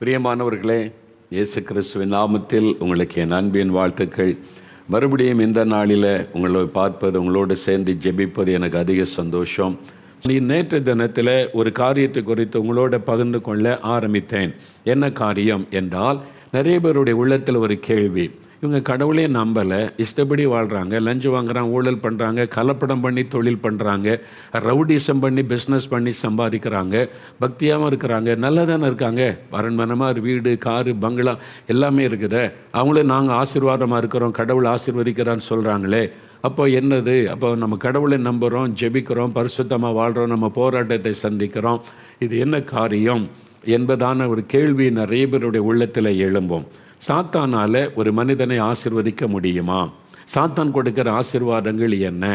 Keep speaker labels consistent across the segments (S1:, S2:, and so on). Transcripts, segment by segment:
S1: பிரியமானவர்களே, இயேசு கிறிஸ்துவின் நாமத்தில் உங்களுக்கு என் அன்பின் வாழ்த்துக்கள். மறுபடியும் இந்த நாளில் உங்களை பார்ப்பது, உங்களோடு சேர்ந்து ஜெபிப்பது எனக்கு அதிக சந்தோஷம். நேற்று தினத்தில் ஒரு காரியத்தை குறித்து உங்களோட பகிர்ந்து கொள்ள ஆரம்பித்தேன். என்ன காரியம் என்றால், நிறைய பேருடைய உள்ளத்தில் ஒரு கேள்வி. இவங்க கடவுளே நம்பலை, இஷ்டப்படி வாழ்கிறாங்க, லஞ்சம் வாங்குறாங்க, ஊழல் பண்ணுறாங்க, கலப்படம் பண்ணி தொழில் பண்ணுறாங்க, ரவுடிசம் பண்ணி பிஸ்னஸ் பண்ணி சம்பாதிக்கிறாங்க, பக்தியாகவும் இருக்கிறாங்க, நல்லா தானே இருக்காங்க, அரண்மனமாக வீடு காரு பங்களா எல்லாமே இருக்குது, அவங்களும் நாங்கள் ஆசீர்வாதமாக இருக்கிறோம், கடவுள் ஆசீர்வதிக்கிறான்னு சொல்கிறாங்களே, அப்போ என்னது? அப்போ நம்ம கடவுளை நம்புகிறோம், ஜெபிக்கிறோம், பரிசுத்தமாக வாழ்கிறோம், நம்ம போராட்டத்தை சந்திக்கிறோம், இது என்ன காரியம் என்பதான ஒரு கேள்வி நிறைய பேருடைய உள்ளத்தில் எழும்பும். சாத்தானால் ஒரு மனிதனை ஆசீர்வதிக்க முடியுமா? சாத்தான் கொடுக்கிற ஆசீர்வாதங்கள் என்ன?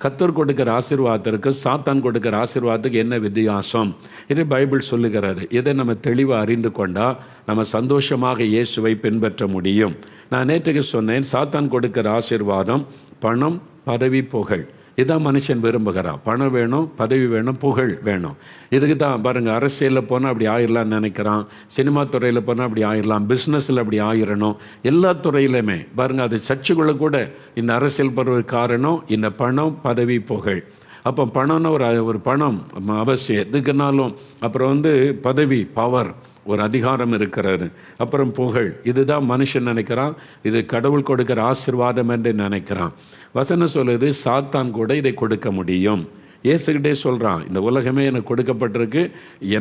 S1: கர்த்தர் கொடுக்கிற ஆசீர்வாதத்திற்கு சாத்தான் கொடுக்கிற ஆசீர்வாதத்துக்கு என்ன வித்தியாசம்? இது பைபிள் சொல்லுகிறது. இதை நம்ம தெளிவாக அறிந்து கொண்டால் நம்ம சந்தோஷமாக இயேசுவை பின்பற்ற முடியும். நான் நேற்றுக்கு சொன்னேன், சாத்தான் கொடுக்கிற ஆசீர்வாதம் பணம், பதவி, புகழ். இதான் மனுஷன் விரும்புகிறான். பணம் வேணும், பதவி வேணும், புகழ் வேணும். இதுக்கு தான் பாருங்கள், அரசியலில் போனால் அப்படி ஆயிடலான்னு நினைக்கிறான், சினிமா துறையில் போனால் அப்படி ஆயிடலாம், பிஸ்னஸில் அப்படி ஆயிடணும், எல்லா துறையிலுமே பாருங்கள். அது சர்ச்சுக்குள்ளே கூட இந்த அரசியல் பருவ காரணம் இந்த பணம், பதவி, புகழ். அப்போ பணம்னு ஒரு பணம் அவசியம் எதுக்குனாலும். அப்புறம் பதவி, பவர், ஒரு அதிகாரம் இருக்கிறாரு. அப்புறம் புகழ். இதுதான் மனுஷன் நினைக்கிறான், இது கடவுள் கொடுக்கிற ஆசீர்வாதம் என்று நினைக்கிறான். வசனம் சொல்லுது, சாத்தான் கூட இதை கொடுக்க முடியும். இயேசுகிட்டே சொல்கிறான், இந்த உலகமே எனக்கு கொடுக்கப்பட்டிருக்கு,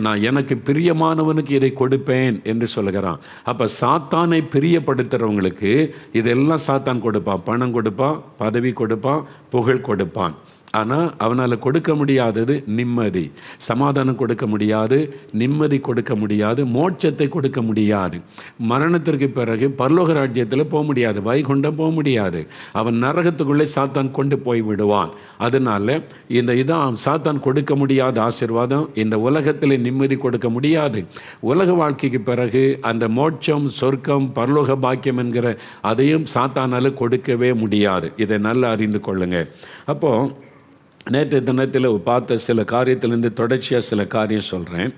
S1: நான் எனக்கு பிரியமானவனுக்கு இதை கொடுப்பேன் என்று சொல்லுகிறான். அப்போ சாத்தானை பிரியப்படுத்துகிறவங்களுக்கு இதெல்லாம் சாத்தான் கொடுப்பான். பணம் கொடுப்பான், பதவி கொடுப்பான், புகழ் கொடுப்பான். ஆனால் அவனால் கொடுக்க முடியாதது நிம்மதி, சமாதானம் கொடுக்க முடியாது, நிம்மதி கொடுக்க முடியாது, மோட்சத்தை கொடுக்க முடியாது. மரணத்திற்கு பிறகு பரலோக ராஜ்யத்தில் போக முடியாது, வைகுண்டம் போக முடியாது. அவன் நரகத்துக்குள்ளே சாத்தான் கொண்டு போய் விடுவான். அதனால் இதான் சாத்தான் கொடுக்க முடியாத ஆசீர்வாதம். இந்த உலகத்தில் நிம்மதி கொடுக்க முடியாது. உலக வாழ்க்கைக்கு பிறகு அந்த மோட்சம், சொர்க்கம், பரலோக பாக்கியம் என்கிற அதையும் சாத்தானால் கொடுக்கவே முடியாது. இதை நல்லா அறிந்து கொள்ளுங்க. அப்போது நேற்று தினத்தில் பார்த்த சில காரியத்திலேருந்து தொடர்ச்சியாக சில காரியம் சொல்கிறேன்.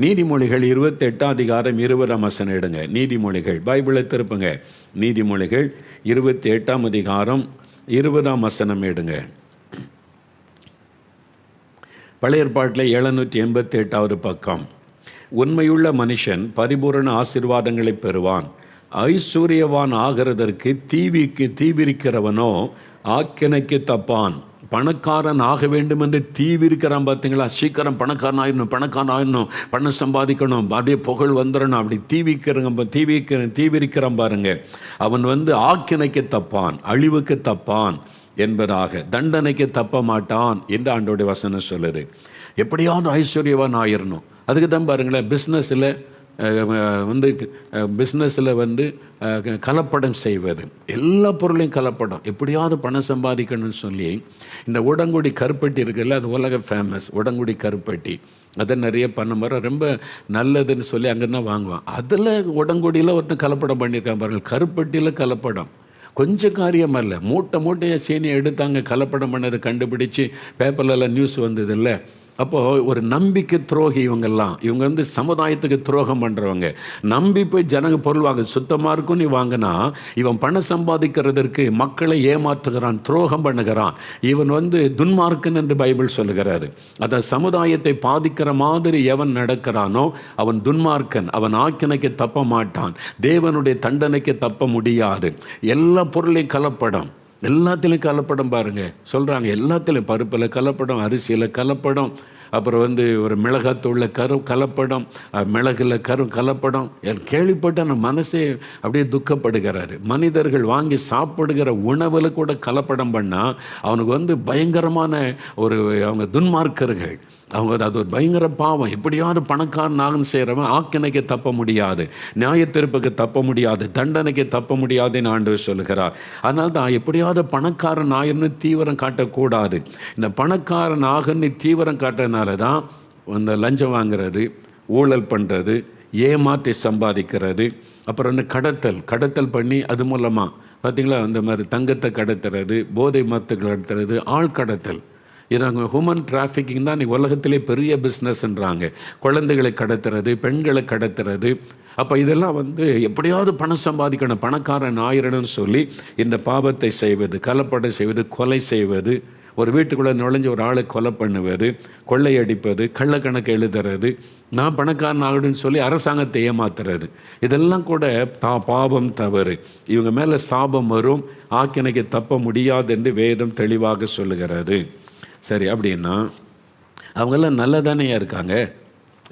S1: நீதிமொழிகள் 28 அதிகாரம் 20 எடுங்க. நீதிமொழிகள் பைபிளை திருப்புங்க. நீதிமொழிகள் 28 அதிகாரம் 20 எடுங்க. பழைய ஏற்பாட்டில் 788 பக்கம். உண்மையுள்ள மனுஷன் பரிபூரண ஆசீர்வாதங்களை பெறுவான், ஐஸ்வர்யவான் ஆகிறதற்கு தீவிரிக்கிறவனோ ஆக்கினைக்கு தப்பான். பணக்காரன் ஆக வேண்டும் என்று தீவிரிக்கிறான் பார்த்தீங்களா? சீக்கிரம் பணக்காரன் ஆயிடணும், பணம் சம்பாதிக்கணும், அப்படியே புகழ் வந்துடணும், அப்படி தீவிரிக்கிறான் பாருங்க. அவன் ஆக்கினைக்கு தப்பான், அழிவுக்கு தப்பான் என்பதாக, தண்டனைக்கு தப்ப மாட்டான் என்று ஆண்டோடைய வசனம் சொல்லுது. எப்படியாவது ஐஸ்வர்யவான் ஆயிடணும். அதுக்கு தான் பாருங்களேன், பிஸ்னஸில் கலப்படம் செய்வது, எல்லா பொருளையும் கலப்படம், எப்படியாவது பணம் சம்பாதிக்கணும்னு சொல்லி இந்த உடங்குடி கருப்பட்டி இருக்குல்ல, அது உலக ஃபேமஸ். உடங்குடி கருப்பட்டி அதை நிறைய பண்ண மாதிரி ரொம்ப நல்லதுன்னு சொல்லி அங்கே தான் வாங்குவான். அதில் உடங்குடியில் ஒருத்தன் கலப்படம் பண்ணியிருக்கான் பாருங்கள். கருப்பட்டியில் கலப்படம் கொஞ்சம் காரியம் அல்ல. மூட்டையாக சீனியை எடுத்தாங்க, கலப்படம் பண்ணதை கண்டுபிடிச்சி பேப்பர்லலாம் நியூஸ் வந்தது இல்லை. அப்போது ஒரு நம்பிக்கை துரோகி இவங்க சமுதாயத்துக்கு துரோகம் பண்ணுறவங்க. நம்பி போய் ஜனங்க பொருள் வாங்க, சுத்தமாக இருக்கும் நீ வாங்கினா, இவன் பணம் சம்பாதிக்கிறதற்கு மக்களை ஏமாற்றுகிறான், துரோகம் பண்ணுகிறான். இவன் துன்மார்க்கன் என்று பைபிள் சொல்லுகிறாரு. அதை சமுதாயத்தை பாதிக்கிற மாதிரி எவன் நடக்கிறானோ அவன் துன்மார்க்கன். அவன் ஆக்கினைக்கு தப்ப மாட்டான், தேவனுடைய தண்டனைக்கு தப்ப முடியாது. எல்லா பொருளையும் கலப்படம், எல்லாத்திலையும் கலப்படம் பாருங்க. சொல்கிறாங்க எல்லாத்திலையும், பருப்பில் கலப்படம், அரிசியில் கலப்படம், அப்புறம் ஒரு மிளகாத்தூளில் கலப்படம், மிளகுல கலப்படம். கேள்விப்பட்ட நம்ம மனசே அப்படியே துக்கப்படுகிறாரு. மனிதர்கள் வாங்கி சாப்பிடுகிற உணவில் கூட கலப்படம் பண்ணால் அவனுக்கு பயங்கரமான அவங்க துன்மார்க்கர்கள். அது ஒரு பயங்கர பாவம். எப்படியாவது பணக்காரன் ஆகணும் செய்கிறவன் ஆக்கினைக்கு தப்ப முடியாது, நியாயத்தீர்ப்புக்கு தப்ப முடியாது, தண்டனைக்கு தப்ப முடியாதுன்னு ஆண்டவர் சொல்லுகிறார். அதனால தான் எப்படியாவது பணக்காரன் ஆகணும்னு தீவிரம் காட்டக்கூடாது. இந்த பணக்காரன் ஆகணும்னு தீவிரம் காட்டுறதுனால தான் லஞ்சம் வாங்கிறது, ஊழல் பண்ணுறது, ஏமாற்றி சம்பாதிக்கிறது, அப்புறம் கடத்தல் பண்ணி அது மூலமாக பார்த்திங்களா, அந்த மாதிரி தங்கத்தை கடத்துறது, போதை மருந்துகள் கடத்துறது, ஆள் கடத்தல். இதாங்க ஹியூமன் டிராஃபிக்கிங் தான் உலகத்திலே பெரிய பிஸ்னஸ்ன்றாங்க. குழந்தைகளை கடத்துறது, பெண்களை கடத்துறது, அப்போ இதெல்லாம் எப்படியாவது பணம் சம்பாதிக்கணும், பணக்காரன் ஆயிரணும்னு சொல்லி இந்த பாவத்தை செய்வது, கலப்படம் செய்வது, கொலை செய்வது, ஒரு வீட்டுக்குள்ளே நுழைஞ்சு ஒரு ஆளை கொலை பண்ணுவது, கொள்ளையடிப்பது, கள்ளக்கணக்கு எழுதுறது, நான் பணக்காரன் ஆகணும்னு சொல்லி அரசாங்கத்தை ஏமாத்துறது, இதெல்லாம் கூட பாவம், தவறு. இவங்க மேலே சாபம் வரும், ஆக்கினைக்கு தப்ப முடியாது என்று வேதம் தெளிவாக சொல்லுகிறது. சரி, அப்படின்னா அவங்கெல்லாம் நல்லதானே இருக்காங்க?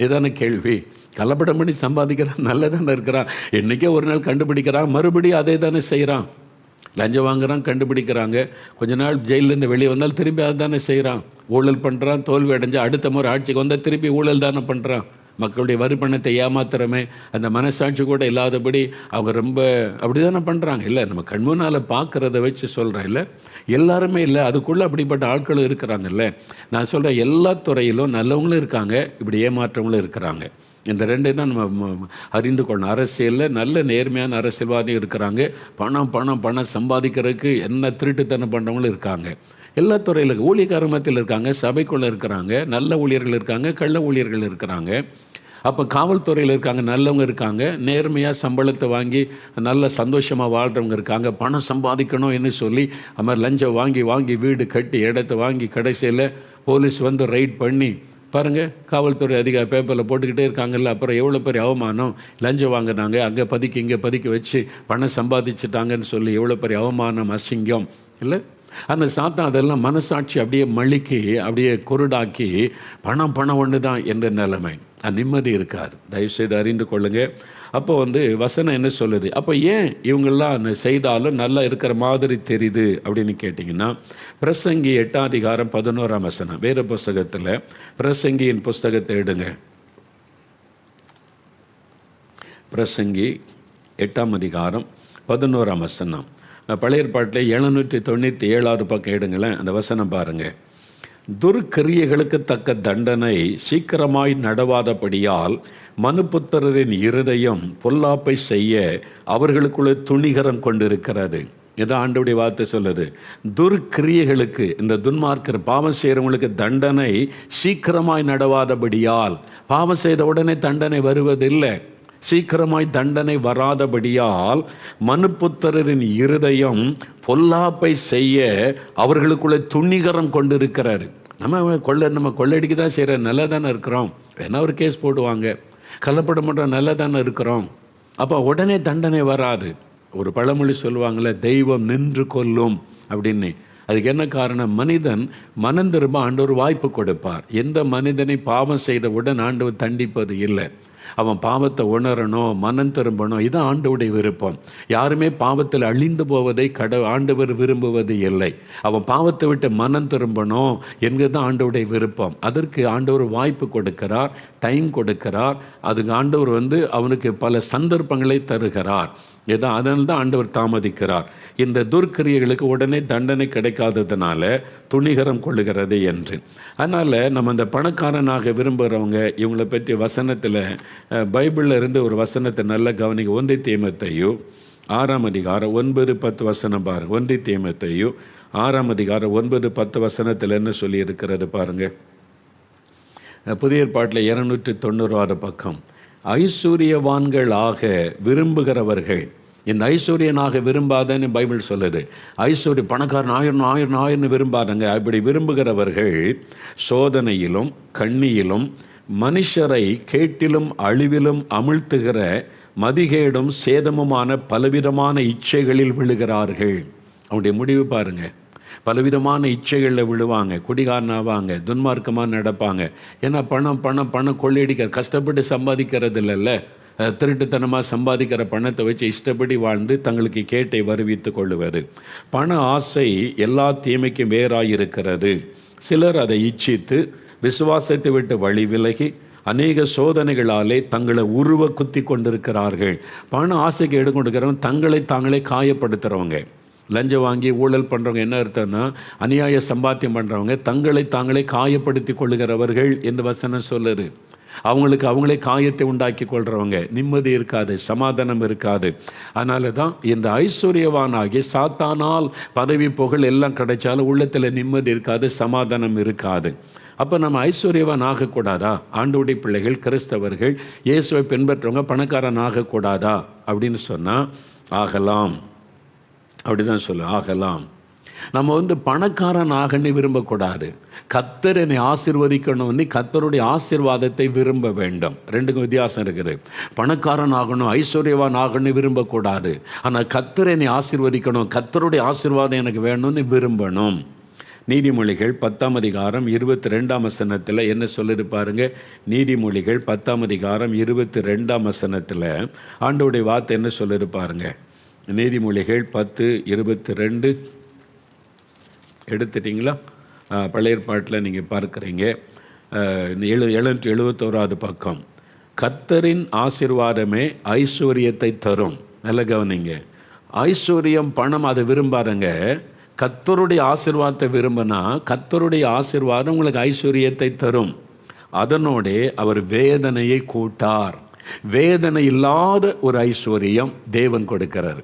S1: இதான கேள்வி. கலப்படம் பண்ணி சம்பாதிக்கிறான், நல்லதானே இருக்கிறான். என்றைக்கே ஒரு நாள் கண்டுபிடிக்கிறான், மறுபடியும் அதே தானே செய்கிறான். லஞ்சம் வாங்குறான், கண்டுபிடிக்கிறாங்க, கொஞ்ச நாள் ஜெயிலேருந்து வெளியே வந்தால் திரும்பி அதை தானே செய்கிறான். ஊழல் பண்ணுறான், தோல்வி அடைஞ்சு அடுத்த முறை ஆட்சிக்கு வந்தால் திருப்பி ஊழல் தானே பண்ணுறான். மக்களுடைய வரி பணத்தை ஏமாத்துறமே, அந்த மனசாட்சி கூட இல்லாதபடி அவங்க ரொம்ப அப்படி தானே பண்ணுறாங்க. இல்லை, நம்ம கண்முன்னால் பார்க்குறத வச்சு சொல்கிறேன். இல்லை, எல்லாருமே இல்லை, அதுக்குள்ளே அப்படிப்பட்ட ஆட்களும் இருக்கிறாங்கல்ல. நான் சொல்கிறேன், எல்லா துறையிலும் நல்லவங்களும் இருக்காங்க, இப்படி ஏமாற்றவங்களும் இருக்கிறாங்க. இந்த ரெண்டு தான் நம்ம அறிந்து கொள்ளணும். அரசியலில் நல்ல நேர்மையான அரசியல்வாதியும் இருக்கிறாங்க, பணம் சம்பாதிக்கிறதுக்கு என்ன திருட்டுத்தனம் பண்ணுறவங்களும் இருக்காங்க. எல்லா துறையில் ஊழியக்கார மத்தியில் இருக்காங்க, சபைக்குள்ளே இருக்கிறாங்க, நல்ல ஊழியர்கள் இருக்காங்க, கள்ள ஊழியர்கள் இருக்கிறாங்க. அப்போ காவல்துறையில் இருக்காங்க, நல்லவங்க இருக்காங்க, நேர்மையாக சம்பளத்தை வாங்கி நல்ல சந்தோஷமாக வாழ்கிறவங்க இருக்காங்க. பணம் சம்பாதிக்கணும் என்று சொல்லி அது மாதிரி லஞ்சம் வாங்கி வீடு கட்டி இடத்த வாங்கி கடைசியில் போலீஸ் ரைட் பண்ணி பாருங்கள், காவல்துறை அதிகாரி பேப்பரில் போட்டுக்கிட்டே இருக்காங்கல்ல. அப்புறம் எவ்வளோ பெரிய அவமானம், லஞ்சம் வாங்கினாங்க, அங்கே பதுக்கி இங்கே பதுக்கி வச்சு பணம் சம்பாதிச்சுட்டாங்கன்னு சொல்லி எவ்வளோ பெரிய அவமானம், அசிங்கம் இல்லை. அந்த சாத்தான் அதெல்லாம் மனசாட்சி அப்படியே மழுக்கி அப்படியே குருடாக்கி பணம் ஒன்று தான் என்ற நிலைமை, நிம்மதி இருக்காது. தயவுசெய்து அறிந்து கொள்ளுங்கள். அப்போ வசனம் என்ன சொல்லுது? அப்போ ஏன் இவங்கெல்லாம் செய்தாலும் நல்லா இருக்கிற மாதிரி தெரியுது அப்படின்னு கேட்டிங்கன்னா, பிரசங்கி 8ஆம் அதிகாரம் 11ஆம் வசனம். வேத புஸ்தகத்தில் பிரசங்கியின் புஸ்தகத்தை எடுங்க. பிரசங்கி 8ஆம் அதிகாரம் 11ஆம் வசனம். பழைய ஏற்பாட்டில் 797 பக்கம் எடுங்களேன். அந்த வசனம் பாருங்கள். துர்க்கிரியைகளுக்கு தக்க தண்டனை சீக்கிரமாய் நடவாதபடியால் மனுபுத்திரரின் இருதயம் பொல்லாப்பை செய்ய அவர்களுக்குள்ளே துணிகரம் கொண்டிருக்கிறது. இதான் ஆண்டவருடைய வார்த்தை சொல்லுது. துர்க்கிரியைகளுக்கு, இந்த துன்மார்க்கர் பாவம் செய்கிறவங்களுக்கு தண்டனை சீக்கிரமாய் நடவாதபடியால், பாவம் செய்த உடனே தண்டனை வருவதில்லை, சீக்கிரமாய் தண்டனை வராதபடியால் மனுபுத்திரரின் இருதயம் பொல்லாப்பை செய்ய அவர்களுக்குள்ளே துணிகரம் கொண்டிருக்கிறாரு. நம்ம கொள்ளடிக்கு தான் செய்கிற, நல்லா தானே இருக்கிறோம், வேணா ஒரு கேஸ் போடுவாங்க, கள்ளப்படம் பண்ணுற, நல்லா தானே இருக்கிறோம். அப்போ உடனே தண்டனை வராது. ஒரு பழமொழி சொல்லுவாங்களே, தெய்வம் நின்று கொல்லும் அப்படின்னு. அதுக்கு என்ன காரணம்? மனிதன் மனம் திரும்ப ஆண்டவர் வாய்ப்பு கொடுப்பார். எந்த மனிதனை பாவம் செய்தவுடன் ஆண்டவர் தண்டிப்பது இல்லை. அவன் பாவத்தை உணரணும், மனம் திரும்பணும், இதுதான் ஆண்டவருடைய விருப்பம். யாருமே பாவத்தில் அழிந்து போவதை ஆண்டவர் விரும்புவது இல்லை. அவன் பாவத்தை விட்டு மனம் திரும்பணும் என்கிறது ஆண்டவருடைய விருப்பம். அதற்கு ஆண்டவர் வாய்ப்பு கொடுக்கிறார், டைம் கொடுக்கிறார். அதுக்கு ஆண்டவர் அவனுக்கு பல சந்தர்ப்பங்களை தருகிறார். அதனால தான் ஆண்டவர் தாமதிக்கிறார். இந்த துர்க்கிரியைகளுக்கு உடனே தண்டனை கிடைக்காததுனால துணிகரம் கொள்ளுகிறது என்று. அதனால் நம்ம அந்த பணக்காரனாக விரும்புகிறவங்க இவங்களை பற்றி வசனத்தில் பைபிளில் இருந்து ஒரு வசனத்தை நல்லா கவனிக்க. 1 தீமோத்தேயு 6ஆம் அதிகாரம் 9-10 வசனம் பாருங்கள். 1 தீமோத்தேயு 6ஆம் அதிகாரம் 9-10 வசனத்தில் என்ன சொல்லி இருக்கிறது பாருங்கள். புதிய ஏற்பாட்டில் 296 பக்கம். ஐஸ்வர்யவான்களாக விரும்புகிறவர்கள், இந்த ஐஸ்வர்யனாக விரும்பாதன்னு பைபிள் சொல்லுது. ஐஸ்வர்ய பணக்காரன் ஆயிரம் விரும்பாதங்க. அப்படி விரும்புகிறவர்கள் சோதனையிலும் கண்ணியிலும் மனுஷரை கேட்டிலும் அழிவிலும் அமிழ்த்துகிற மதிகேடும் சேதமுமான பலவிதமான இச்சைகளில் விழுகிறார்கள். அவனுடைய முடிவு பாருங்கள். பலவிதமான இச்சைகளில் விழுவாங்க, குடிகாரனாவாங்க, துன்மார்க்கமாக நடப்பாங்க. ஏன்னா பணம் கொள்ளையடிக்கிற, கஷ்டப்பட்டு சம்பாதிக்கிறது இல்லைல்ல, திருட்டுத்தனமாக சம்பாதிக்கிற பணத்தை வச்சு இஷ்டப்படி வாழ்ந்து தங்களுக்கு கேட்டை வருவித்து கொள்ளுவது. பண ஆசை எல்லா தீமைக்கும் வேறாயிருக்கிறது. சிலர் அதை இச்சித்து விசுவாசத்தை விட்டு வழி விலகி அநேக சோதனைகளாலே தங்களை உருவ குத்தி கொண்டிருக்கிறார்கள். பண ஆசைக்கு எடுக்கொண்டிருக்கிறவங்க தங்களை தாங்களே காயப்படுத்துகிறவங்க. லஞ்சம் வாங்கி ஊழல் பண்ணுறவங்க என்ன அர்த்தம்னா, அநியாய சம்பாத்தியம் பண்ணுறவங்க தங்களை தாங்களே காயப்படுத்தி கொள்ளுகிறவர்கள் என்று வசனம் சொல்லுது. அவங்களே காயத்தை உண்டாக்கி கொள்கிறவங்க, நிம்மதி இருக்காது, சமாதானம் இருக்காது. அதனால தான் இந்த ஐஸ்வர்யவானாகி சாத்தானால் பதவி புகழ் எல்லாம் கிடைச்சாலும் உள்ளத்தில் நிம்மதி இருக்காது, சமாதானம் இருக்காது. அப்போ நம்ம ஐஸ்வர்யவான் ஆகக்கூடாதா? ஆண்டவருடைய பிள்ளைகள், கிறிஸ்தவர்கள், இயேசுவை பின்பற்றவங்க பணக்காரன் ஆகக்கூடாதா அப்படின்னு சொன்னால் ஆகலாம். அப்படி தான் ஆகலாம். நம்ம பணக்காரன் ஆகன்னு விரும்பக்கூடாது. கர்த்தர் என்னை ஆசீர்வதிக்கணும்னு கர்த்தருடைய ஆசீர்வாதத்தை விரும்ப வேண்டும். ரெண்டுக்கும் வித்தியாசம் இருக்குது. பணக்காரன் ஆகணும், ஐஸ்வர்யவான் ஆகணும்னு விரும்பக்கூடாது. ஆனால் கர்த்தர் என்னை ஆசீர்வதிக்கணும், கர்த்தருடைய ஆசீர்வாதம் எனக்கு வேணும்னு விரும்பணும். நீதிமொழிகள் 10ஆம் அதிகாரம் 22ஆம் வசனத்தில் என்ன சொல்லியிருப்பாருங்க? நீதிமொழிகள் 10ஆம் அதிகாரம் 22ஆம் வசனத்தில் ஆண்டவருடைய வார்த்தை என்ன சொல்லியிருப்பாருங்க? நீதிமொழிகள் 10:22 எடுத்துட்டிங்களா? பழைய ஏற்பாட்டில் நீங்கள் பார்க்குறீங்க. 771 பக்கம். கர்த்தரின் ஆசீர்வாதமே ஐஸ்வர்யத்தை தரும். நல்ல கவனிங்க. ஐஸ்வர்யம், பணம் அதை விரும்பாதங்க. கர்த்தருடைய ஆசீர்வாதத்தை விரும்பினா கர்த்தருடைய ஆசீர்வாதம் உங்களுக்கு ஐஸ்வர்யத்தை தரும். அதனோடே அவர் வேதனையை கூட்டார். வேதனை இல்லாத ஒரு ஐஸ்வர்யம் தேவன் கொடுக்கிறார்.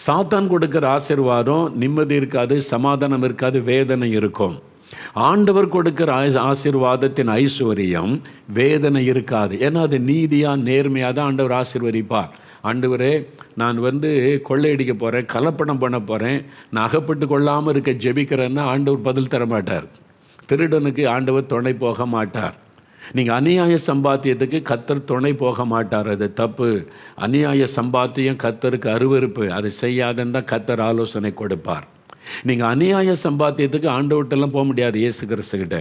S1: சாத்தான் கொடுக்கிற ஆசீர்வாதம் நிம்மதி இருக்காது, சமாதானம் இருக்காது, வேதனை இருக்கும். ஆண்டவர் கொடுக்கிற ஆசீர்வாதத்தின் ஐஸ்வர்யம் வேதனை இருக்காது. ஏன்னா அது நீதியாக நேர்மையாக தான் ஆண்டவர் ஆசீர்வதிப்பார். ஆண்டவரே, நான் கொள்ளையடிக்க போகிறேன், கலப்படம் பண்ண போகிறேன், நான் அகப்பட்டு கொள்ளாமல் இருக்க ஜெபிக்கிறேன்னா ஆண்டவர் பதில் தர மாட்டார். திருடனுக்கு ஆண்டவர் துணை போக மாட்டார். நீங்கள் அநியாய சம்பாத்தியத்துக்கு கர்த்தர் துணை போக மாட்டார். அது தப்பு. அநியாய சம்பாத்தியம் கர்த்தருக்கு அருவருப்பு. அதை செய்யாதன்னு தான் கர்த்தர் ஆலோசனை கொடுப்பார். நீங்கள் அநியாய சம்பாத்தியத்துக்கு ஆண்டவர்கிட்டலாம் போக முடியாது. இயேசு கிறிஸ்துக்கிட்ட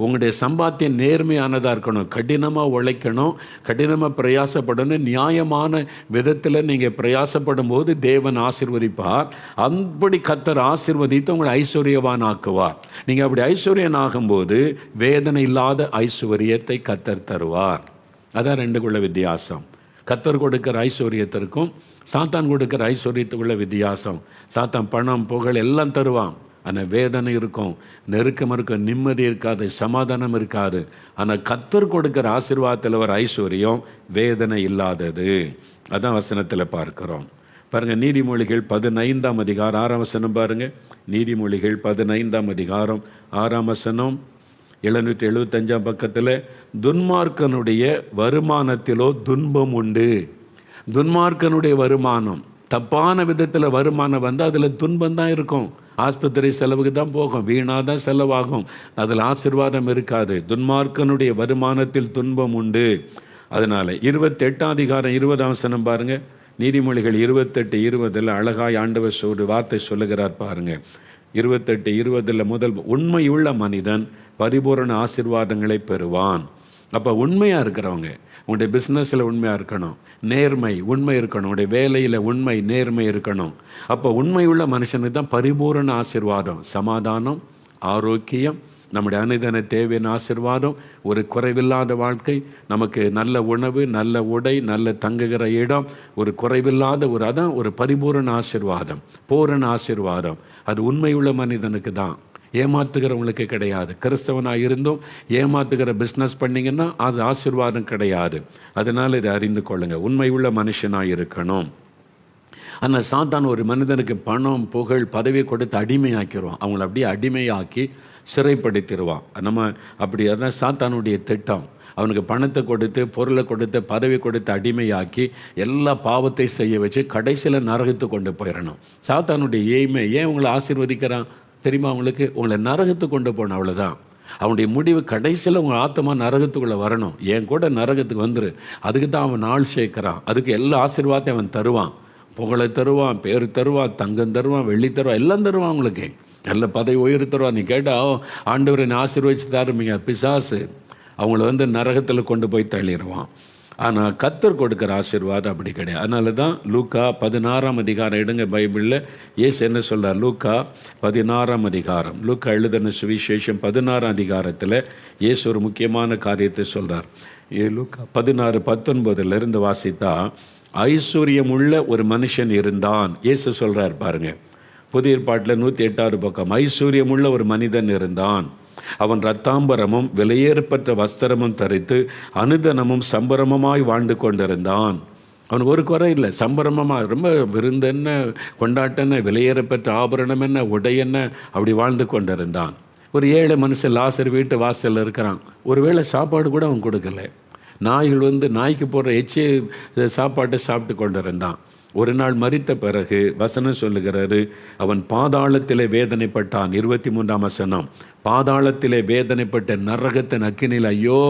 S1: உங்களுடைய சம்பாத்தியம் நேர்மையானதாக இருக்கணும், கடினமாக உழைக்கணும், கடினமாக பிரயாசப்படணும். நியாயமான விதத்தில் நீங்கள் பிரயாசப்படும் போது தேவன் ஆசீர்வதிப்பார். அப்படி கர்த்தர் ஆசீர்வதித்து உங்களை ஐஸ்வர்யவான் ஆக்குவார். நீங்கள் அப்படி ஐஸ்வர்யன் ஆகும்போது வேதனை இல்லாத ஐஸ்வர்யத்தை கர்த்தர் தருவார். அதான் ரெண்டுக்குள்ள வித்தியாசம். கர்த்தர் கொடுக்கிற ஐஸ்வர்யத்திற்கும் சாத்தான் கொடுக்கிற ஐஸ்வர்யத்துக்குள்ள வித்தியாசம். சாத்தான் பணம், புகழ் எல்லாம் தருவான். ஆனால் வேதனை இருக்கும், நெருக்கம் இருக்கும், நிம்மதி இருக்காது, சமாதானம் இருக்காது. ஆனால் கர்த்தர் கொடுக்கிற ஆசீர்வாதத்தில் வர ஐஸ்வர்யம் வேதனை இல்லாதது. அதான் வசனத்தில் பார்க்கிறோம். பாருங்கள், நீதிமொழிகள் 15ஆம் அதிகாரம் 6ஆம் வசனம் பாருங்கள். நீதிமொழிகள் 15ஆம் அதிகாரம் 6ஆம் வசனம் 775ஆம் பக்கத்தில், துன்மார்க்கனுடைய வருமானத்திலோ துன்பம் உண்டு. துன்மார்க்கனுடைய வருமானம், தப்பான விதத்தில் வருமானம் அதில் துன்பம் தான் இருக்கும். ஆஸ்பத்திரி செலவுக்கு தான் போகும், வீணாக தான் செலவாகும், அதில் ஆசீர்வாதம் இருக்காது. துன்மார்க்கனுடைய வருமானத்தில் துன்பம் உண்டு. அதனால் 28ஆம் அதிகாரம் 20ஆம் வசனம் பாருங்கள். நீதிமொழிகள் 28:20 அழகாய் ஆண்டவர் ஒரு வார்த்தை சொல்லுகிறார் பாருங்கள். 28:20 முதல், உண்மையுள்ள மனிதன் பரிபூரண ஆசீர்வாதங்களை பெறுவான். அப்போ உண்மையாக இருக்கிறவங்க, உங்களுடைய பிஸ்னஸில் உண்மையாக இருக்கணும், நேர்மை உண்மை இருக்கணும், உங்களுடைய வேலையில் உண்மை நேர்மை இருக்கணும். அப்போ உண்மையுள்ள மனுஷனுக்கு தான் பரிபூரண ஆசீர்வாதம், சமாதானம், ஆரோக்கியம், நம்முடைய அனுதின தேவையான ஆசீர்வாதம், ஒரு குறைவில்லாத வாழ்க்கை, நமக்கு நல்ல உணவு, நல்ல உடை, நல்ல தங்குகிற இடம், ஒரு குறைவில்லாத அதான் ஒரு பரிபூரண ஆசீர்வாதம், பூரண ஆசீர்வாதம். அது உண்மையுள்ள மனிதனுக்கு தான், ஏமாற்றுகிறவங்களுக்கு கிடையாது. கிறிஸ்தவனாக இருந்தும் ஏமாற்றுகிற பிஸ்னஸ் பண்ணிங்கன்னா அது ஆசீர்வாதம் கிடையாது. அதனால் இதை அறிந்து கொள்ளுங்கள். உண்மையுள்ள மனுஷனாக இருக்கணும். ஆனால் சாத்தான் ஒரு மனிதனுக்கு பணம், புகழ், பதவி கொடுத்து அடிமையாக்கிடுவான். அவங்கள அப்படியே அடிமையாக்கி சிறைப்படுத்திடுவான். நம்ம அப்படி, அதான் சாத்தானுடைய திட்டம். அவனுக்கு பணத்தை கொடுத்து, பொருளை கொடுத்து, பதவி கொடுத்து அடிமையாக்கி எல்லா பாவத்தை செய்ய வச்சு கடைசியில் நரகத்து கொண்டு போயிடணும். சாத்தானுடைய எய்மை. ஏன் உங்களை ஆசீர்வதிக்கிறான் தெரியுமா? உங்களை நரகத்துக்கு கொண்டு போகணும், அவ்வளோதான். அவனுடைய முடிவு கடைசியில் உங்கள் ஆத்மா நரகத்துக்குள்ளே வரணும். என் கூட நரகத்துக்கு வந்துரு. அதுக்கு தான் அவன் நாள் சேர்க்குறான். அதுக்கு எல்லா ஆசீர்வாதத்தையும் அவன் தருவான். புகழை தருவான், பேர் தருவான், தங்கம் தருவான், வெள்ளி தருவான், எல்லாம் தருவான். உங்களுக்கு நல்ல பதவி உயர்வு தருவான். நீ கேட்டால் ஆண்டவரை ஆசீர்வதிச்சு தாருமீங்க. பிசாசு அவங்கள நரகத்தில் கொண்டு போய் தள்ளிடுவான். ஆனால் கர்த்தர் கொடுக்குற ஆசீர்வாதம் அப்படி கிடையாது. அதனால தான் லூக்கா 16ஆம் அதிகாரம் எடுங்க பைபிளில். இயேசு என்ன சொல்கிறார்? லூக்கா 16ஆம் அதிகாரம், லூக்கா எழுதின சுவிசேஷம் 16ஆம் அதிகாரத்தில் இயேசு ஒரு முக்கியமான காரியத்தை சொல்கிறார். லூக்கா 16:19 வாசித்தா, ஐஸ்வர்யமுள்ள ஒரு மனுஷன் இருந்தான். இயேசு சொல்கிறார் பாருங்க, புதிய ஏற்பாட்டில் 108 பக்கம். ஐஸ்வர்யமுள்ள ஒரு மனிதன் இருந்தான். அவன் இரத்தாம்பரமும் விலையேறப்பட்ட வஸ்திரமும் தரித்து அனுதனமும் சம்பரமமாய் வாழ்ந்து கொண்டிருந்தான். அவனுக்கு ஒரு குறை இல்லை, சம்பரமமாக ரொம்ப விருந்தென்ன, கொண்டாட்டன, விலையேறப்பட்ட ஆபரணம் என்ன, உடை என்ன, அப்படி வாழ்ந்து கொண்டிருந்தான். ஒரு ஏழை மனுஷன் லாசர் வீட்டு வாசலில் இருக்கிறான். ஒருவேளை சாப்பாடு கூட அவன் கொடுக்கல. நாய்கள் நாய்க்கு போடுற எச்சி சாப்பாட்டை சாப்பிட்டு கொண்டு இருந்தான். ஒரு நாள் மரித்த பிறகு வசனம் சொல்லுகிறாரு, அவன் பாதாளத்திலே வேதனைப்பட்டான். 23ஆம் வசனம். பாதாளத்திலே வேதனைப்பட்ட நரகத்தின் அக்கினியில், ஐயோ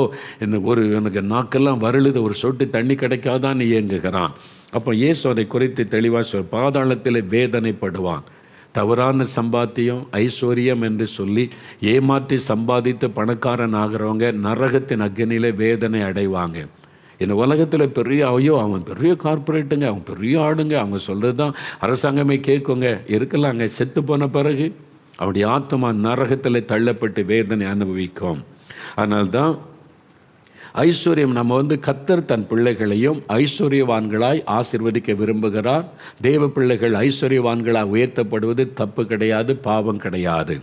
S1: எனக்கு நாக்கெல்லாம் வருளுது, ஒரு சொட்டு தண்ணி கிடைக்காதான் இயங்குகிறான். அப்போ இயேசு அதை குறித்து தெளிவாக பாதாளத்திலே வேதனைப்படுவான். தவறான சம்பாத்தியம், ஐஸ்வர்யம் என்று சொல்லி ஏமாற்றி சம்பாதித்து பணக்காரன் ஆகிறவங்க நரகத்தின் அக்னியிலே வேதனை அடைவாங்க. இந்த உலகத்தில் பெரிய அவன் பெரிய கார்பரேட்டுங்க, அவன் பெரிய ஆடுங்க, அவங்க சொல்கிறது தான் அரசாங்கமே கேட்குங்க, இருக்கலாங்க. செத்து போன பிறகு அவனுடைய ஆத்மா நரகத்தில் தள்ளப்பட்டு வேதனை அனுபவிக்கும். அதனால்தான் ஐஸ்வர்யம், நம்ம கர்த்தர் தன் பிள்ளைகளையும் ஐஸ்வர்யவான்களாய் ஆசீர்வதிக்க விரும்புகிறார். தேவ பிள்ளைகள் ஐஸ்வர்யவான்களாக உயர்த்தப்படுவது தப்பு கிடையாது, பாவம் கிடையாது.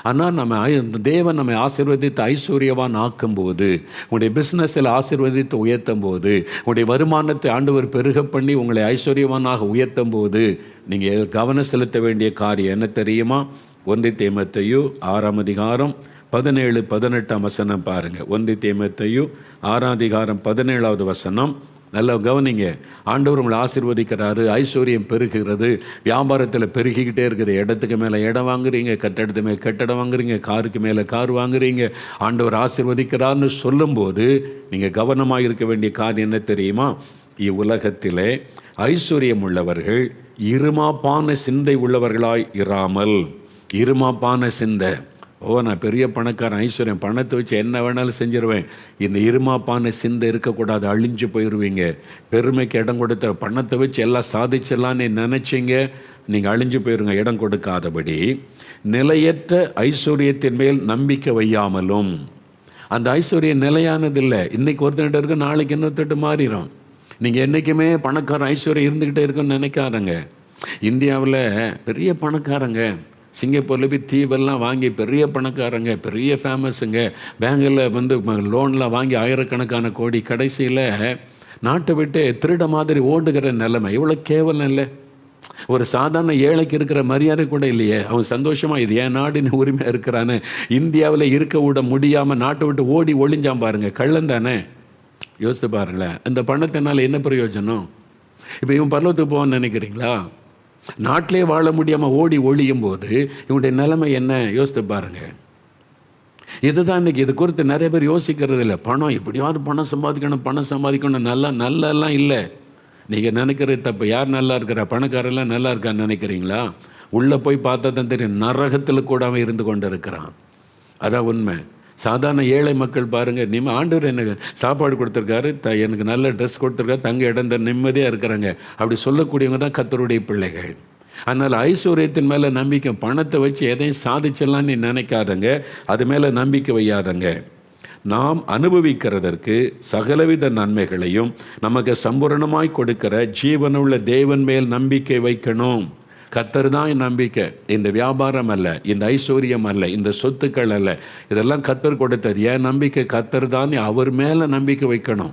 S1: ஆனால் தேவன் நம்மை ஆசீர்வதித்து ஐஸ்வர்யவான் ஆக்கும்போது, உங்களுடைய பிஸ்னஸில் ஆசீர்வதித்து உயர்த்தும் போது, உங்களுடைய வருமானத்தை ஆண்டவர் பெருக பண்ணி உங்களை ஐஸ்வர்யவானாக உயர்த்தும் போது நீங்கள் கவனம் செலுத்த வேண்டிய காரியம் என்ன தெரியுமா? 1 தீமோத்தேயு 6ஆம் அதிகாரம் 17-18 வசனம் பாருங்கள். 1 தீமோத்தேயு 6ஆம் அதிகாரம் 17வது வசனம். நல்லா கவனிங்க. ஆண்டவர் உங்களை ஆசீர்வதிக்கிறாரு, ஐஸ்வர்யம் பெருகுகிறது, வியாபாரத்தில் பெருகிக்கிட்டே இருக்குது. இடத்துக்கு மேலே இடம் வாங்குறீங்க, கட்டடத்து மேலே கட்டடம் வாங்குறீங்க, காருக்கு மேலே கார் வாங்குறீங்க. ஆண்டவர் ஆசீர்வதிக்கிறார்னு சொல்லும்போது நீங்கள் கவனமாக இருக்க வேண்டிய காரியம் என்ன தெரியுமா? இவ்வுலகத்திலே ஐஸ்வர்யம் உள்ளவர்கள் இருமாப்பான சிந்தை உள்ளவர்களாய் இராமல், இருமாப்பான சிந்தை, நான் பெரிய பணக்காரன், ஐஸ்வர்யம், பணத்தை வச்சு என்ன வேணாலும் செஞ்சிருவேன், இந்த இருமாப்பான சிந்தை இருக்கக்கூடாது, அழிஞ்சு போயிடுவீங்க. பெருமைக்கு இடம் கொடுத்த பணத்தை வச்சு எல்லாம் சாதிச்சிடலான்னு நினச்சிங்க, நீங்கள் அழிஞ்சு போயிருங்க. இடம் கொடுக்காதபடி நிலையற்ற ஐஸ்வர்யத்தின் மேல் நம்பிக்கை வையாமலும். அந்த ஐஸ்வர்யம் நிலையானதில்லை. இன்றைக்கி ஒருத்தன்கிட்ட இருக்கு, நாளைக்கு இன்னொருத்தட்டு மாறிடும். நீங்கள் என்றைக்குமே பணக்காரன் ஐஸ்வர்யம் இருந்துக்கிட்டே இருக்குன்னு நினைக்காதங்க. இந்தியாவில் பெரிய பணக்காரங்க, சிங்கப்பூரில் போய் தீவெல்லாம் வாங்கி பெரிய பணக்காரங்க, பெரிய ஃபேமஸுங்க, பேங்கில் லோன்லாம் வாங்கி ஆயிரக்கணக்கான கோடி, கடைசியில் நாட்டை விட்டு திருட மாதிரி ஓடுகிற நிலைமை. எவ்வளோ கேவலம் இல்லை? ஒரு சாதாரண ஏழைக்கு இருக்கிற மரியாதை கூட இல்லையே. அவன் சந்தோஷமாக இது என் நாடுன்னு உரிமையாக இருக்கிறான்னு இந்தியாவில் இருக்க விட முடியாமல் நாட்டை விட்டு ஓடி ஒளிஞ்சான் பாருங்க. கள்ளன் தானே? யோசித்து பாருங்களேன். இந்த பணத்தினால என்ன பிரயோஜனம்? இப்போ இவன் பரலோகத்துக்கு போவான்னு நினைக்கிறீங்களா? நாட்டிலே வாழ முடியாமல் ஓடி ஒழியும் போது இவனுடைய நிலைமை என்ன? யோசித்து பாருங்க. இதுதான் இன்றைக்கி. இது குறித்து நிறைய பேர் யோசிக்கிறது இல்லை. பணம் எப்படியாவது பணம் சம்பாதிக்கணும் நல்லெல்லாம் இல்லை. நீங்கள் நினைக்கிறது தப்பு. யார் நல்லா இருக்கிறா? பணக்காரெல்லாம் நல்லா இருக்கான்னு நினைக்கிறீங்களா? உள்ளே போய் பார்த்தா தான் தெரியும், நரகத்தில் கூட அவன் இருந்து கொண்டு இருக்கிறான். அதான் உண்மை. சாதாரண ஏழை மக்கள் பாருங்கள், ஆண்டவர் எனக்கு சாப்பாடு கொடுத்துருக்காரு, எனக்கு நல்ல ட்ரெஸ் கொடுத்துருக்காரு, தங்க இடம் நிம்மதியாக இருக்கிறாங்க, அப்படி சொல்லக்கூடியவங்க தான் கர்த்தருடைய பிள்ளைகள். அதனால் ஐஸ்வர்யத்தின் மேலே நம்பிக்கை, பணத்தை வச்சு எதையும் சாதிச்சிடலான்னு நினைக்காதங்க, அது மேலே நம்பிக்கை வையாதங்க. நாம் அனுபவிக்கிறதற்கு சகலவித நன்மைகளையும் நமக்கு சம்பூரணமாய் கொடுக்கிற ஜீவனுள்ள தேவன் மேல் நம்பிக்கை வைக்கணும். கர்த்தர் தான் என் நம்பிக்கை. இந்த வியாபாரம் அல்ல, இந்த ஐஸ்வர்யம் அல்ல, இந்த சொத்துக்கள் அல்ல, இதெல்லாம் கர்த்தர் கொடுத்தார். என் நம்பிக்கை கர்த்தர் தான். அவர் மேலே நம்பிக்கை வைக்கணும்.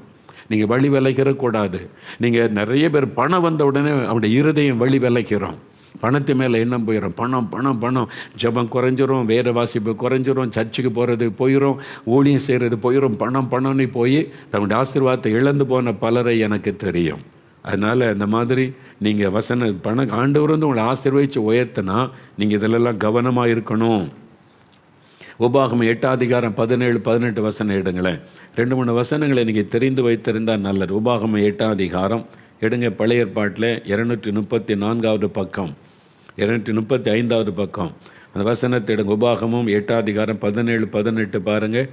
S1: நீங்கள் வழி விளைக்கிறக்கூடாது. நீங்கள் நிறைய பேர் பணம் வந்த உடனே அவருடைய இருதயம் வழி விளைக்கிறோம். பணத்து மேலே எண்ணம் போயிடும். பணம் பணம் பணம். ஜெபம் குறைஞ்சிரும், வேத வாசிப்பு குறைஞ்சிரும், சர்ச்சுக்கு போகிறது போயிடும், ஊழியம் செய்கிறது போயிடும். பணம்னு போய் தன்னுடைய ஆசீர்வாதத்தை இழந்து போன பலரை எனக்கு தெரியும். அதனால் இந்த மாதிரி நீங்கள் ஆண்டவர் உங்களை ஆசீர்வதித்து உயர்த்தினா நீங்கள் இதிலெல்லாம் கவனமாக இருக்கணும். உபாகமம் 8ஆம் அதிகாரம் 17-18 வசனம் எடுங்களேன். 2-3 வசனங்களை நீங்கள் தெரிந்து வைத்திருந்தால் நல்லது. உபாகமம் 8ஆம் அதிகாரம் எடுங்க. பழைய ஏற்பாட்டில் 234வது பக்கம், 235வது பக்கம் அந்த வசனத்தை எடுங்க. உபாகமும் 8ஆம் அதிகாரம் 17-18 பாருங்கள்.